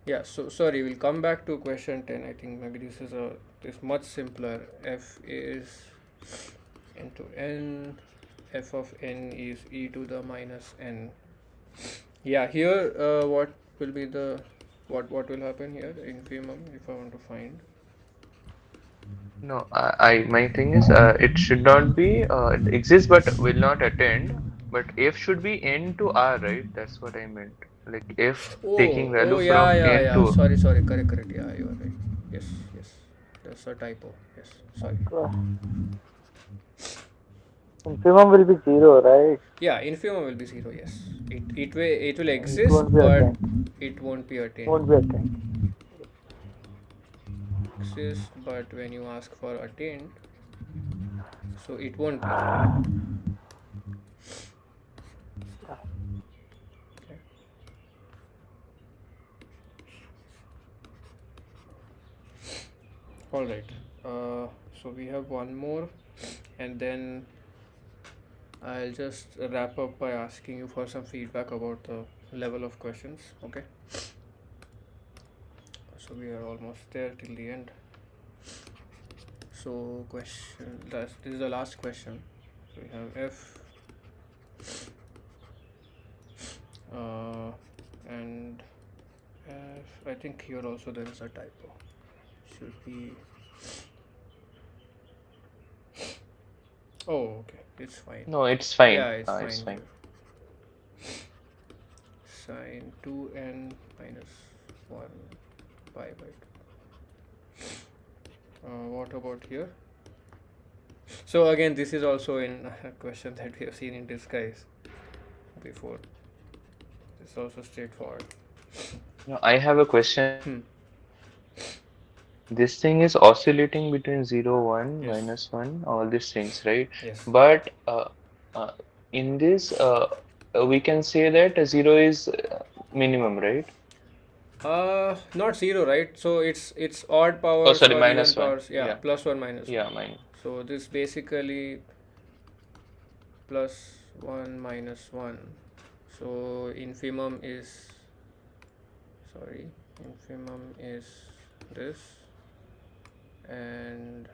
Yeah, so sorry, we'll come back to question 10. I think maybe this much simpler. F is into n, f of n is e to the minus n. Yeah, here what will be the what will happen here? Infimum, if I want to find. No, my thing is, it should not be, it exists but will not attend. But F should be N to R, right? That's what I meant. Like F taking Oh, value yeah, from yeah, N yeah. to. Sorry, correct. Yeah, you are right. Yes, yes. That's a typo. Yes, sorry. Okay. Infimum will be 0, right? Yeah, infimum will be 0. Yes, it will And it exist, won't be but attained. it won't be attained. Won't be attained. Exist, but when you ask for attained, so it won't be. Okay. All right. So we have one more, and then I'll just wrap up by asking you for some feedback about the level of questions. Okay. So we are almost there till the end. So this is the last question. So we have f and f. I think here also there is a typo. Should be. Oh, okay. It's fine. No, it's fine. Yeah, it's It's fine fine. here. Sine 2n minus 1 pi by 2. What about here? So again, this is also in a question that we have seen in disguise before. This is also straightforward. No, I have a question. Hmm. This thing is oscillating between 0, 1, Yes. minus 1, all these things, right? Yes. But uh, in this, we can say that 0 is minimum, right? Not 0, right? So it's odd Oh, powers sorry, or even minus 1. powers. Yeah, Yeah, plus 1 minus 1. yeah, mine. So this basically plus 1 minus 1. So infimum is this, and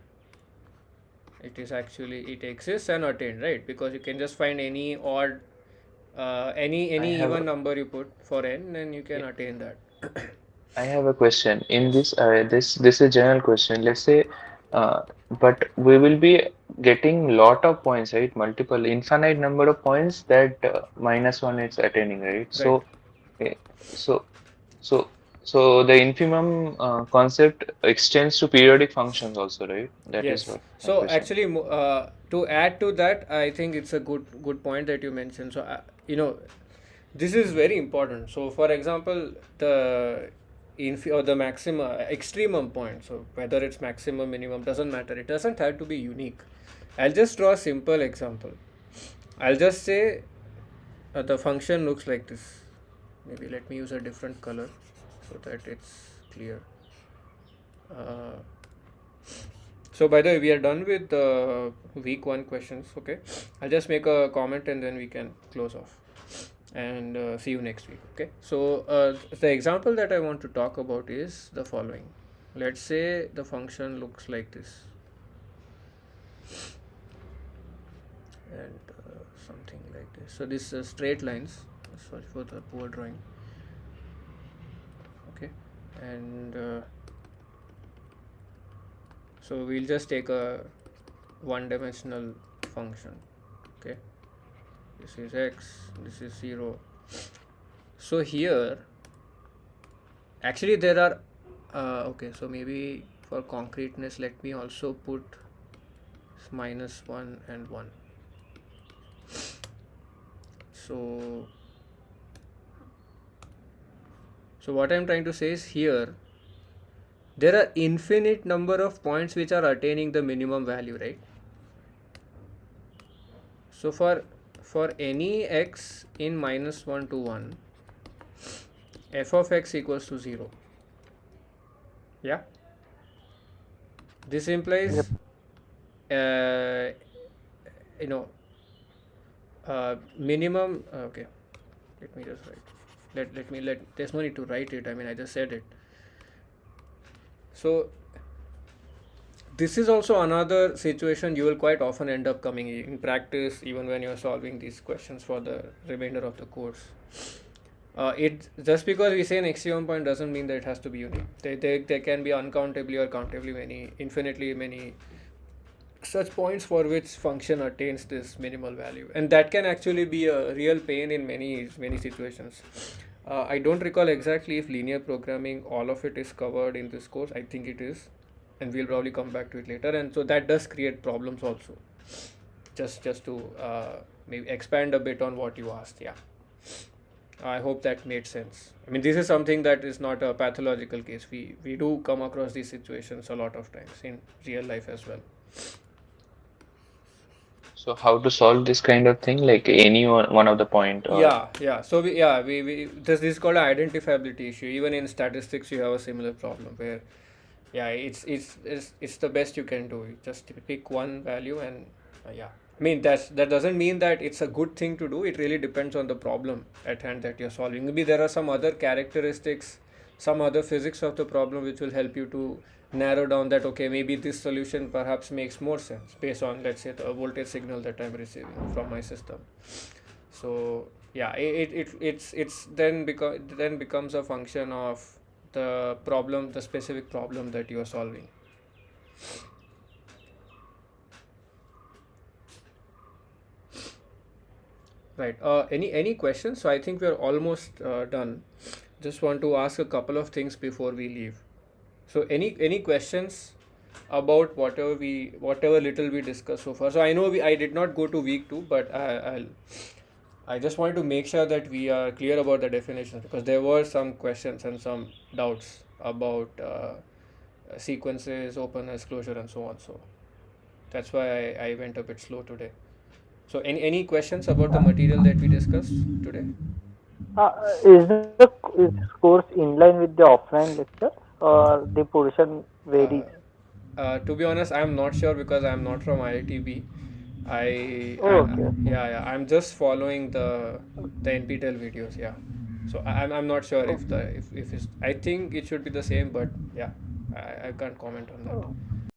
it is actually, it exists and attained, right? Because you can just find any odd any I have even number you put for n and you can yeah, attain that. I have a question. In Yes. this, this is a general question. Let's say, uh, but we will be getting lot of points, right? Multiple, infinite number of points that minus 1 is attaining, right? Right. So, eh, so, so, So the infimum concept extends to periodic functions also, right? That is Yes. what my So question. actually, to add to that, I think it's a good point that you mentioned. So this is very important. So for example, the or the maximum extremum point. So whether it's maximum, minimum, doesn't matter. It doesn't have to be unique. I'll just draw a simple example. I'll just say the function looks like this. Maybe let me use a different color so that it's clear. Uh, So by the way, we are done with the week one questions. Okay, I'll just make a comment and then we can close off and see you next week. Okay. So the example that I want to talk about is the following. Let's say the function looks like this, and something like this. So this straight lines. Sorry for the poor drawing. Okay, and so we'll just take a one-dimensional function. Okay, this is x, this is 0. So here actually there are okay, so maybe for concreteness let me also put -1 and 1. So what I'm trying to say is here there are infinite number of points which are attaining the minimum value, right? So for any x in -1 to 1, f of x equals to 0. Yeah, this Yep. implies uh, you know minimum okay, let me just write, let there's no need to write it, I mean I just said it. So this is also another situation you will quite often end up coming in practice, even when you're solving these questions for the remainder of the course. It just because we say an axiom point doesn't mean that it has to be unique. There can be uncountably or countably many, infinitely many such points for which function attains this minimal value, and that can actually be a real pain in many situations. I don't recall exactly if linear programming all of it is covered in this course. I think it is, and we'll probably come back to it later, and so that does create problems also. Just to maybe expand a bit on what you asked. Yeah, I hope that made sense. I mean, this is something that is not a pathological case. We do come across these situations a lot of times in real life as well. So how to solve this kind of thing? Like any one of the point or Yeah. So we this is called an identifiability issue. Even in statistics, you have a similar problem where, yeah, it's the best you can do. You just pick one value and yeah. I mean that doesn't mean that it's a good thing to do. It really depends on the problem at hand that you're solving. Maybe there are some other characteristics, some other physics of the problem which will help you to narrow down that, okay, maybe this solution perhaps makes more sense based on, let's say, the voltage signal that I'm receiving from my system. So yeah, it's then becomes a function of the problem, the specific problem that you are solving. Right. Any questions? So I think we're almost done. Just want to ask a couple of things before we leave. So any questions about whatever little we discussed so far? So I know I did not go to week 2, but I just wanted to make sure that we are clear about the definitions, because there were some questions and some doubts about sequences, openness, closure, and so on. So that's why I went a bit slow today. So any questions about the material that we discussed today? Is this course in line with the offline lecture or the portion varies? Uh, to be honest, I'm not sure because I'm not from IITB. Oh, okay, okay. Yeah, I'm just following the NPTEL videos. Yeah, so I'm not sure if Okay. if it's, I think it should be the same, but yeah, I can't comment on that.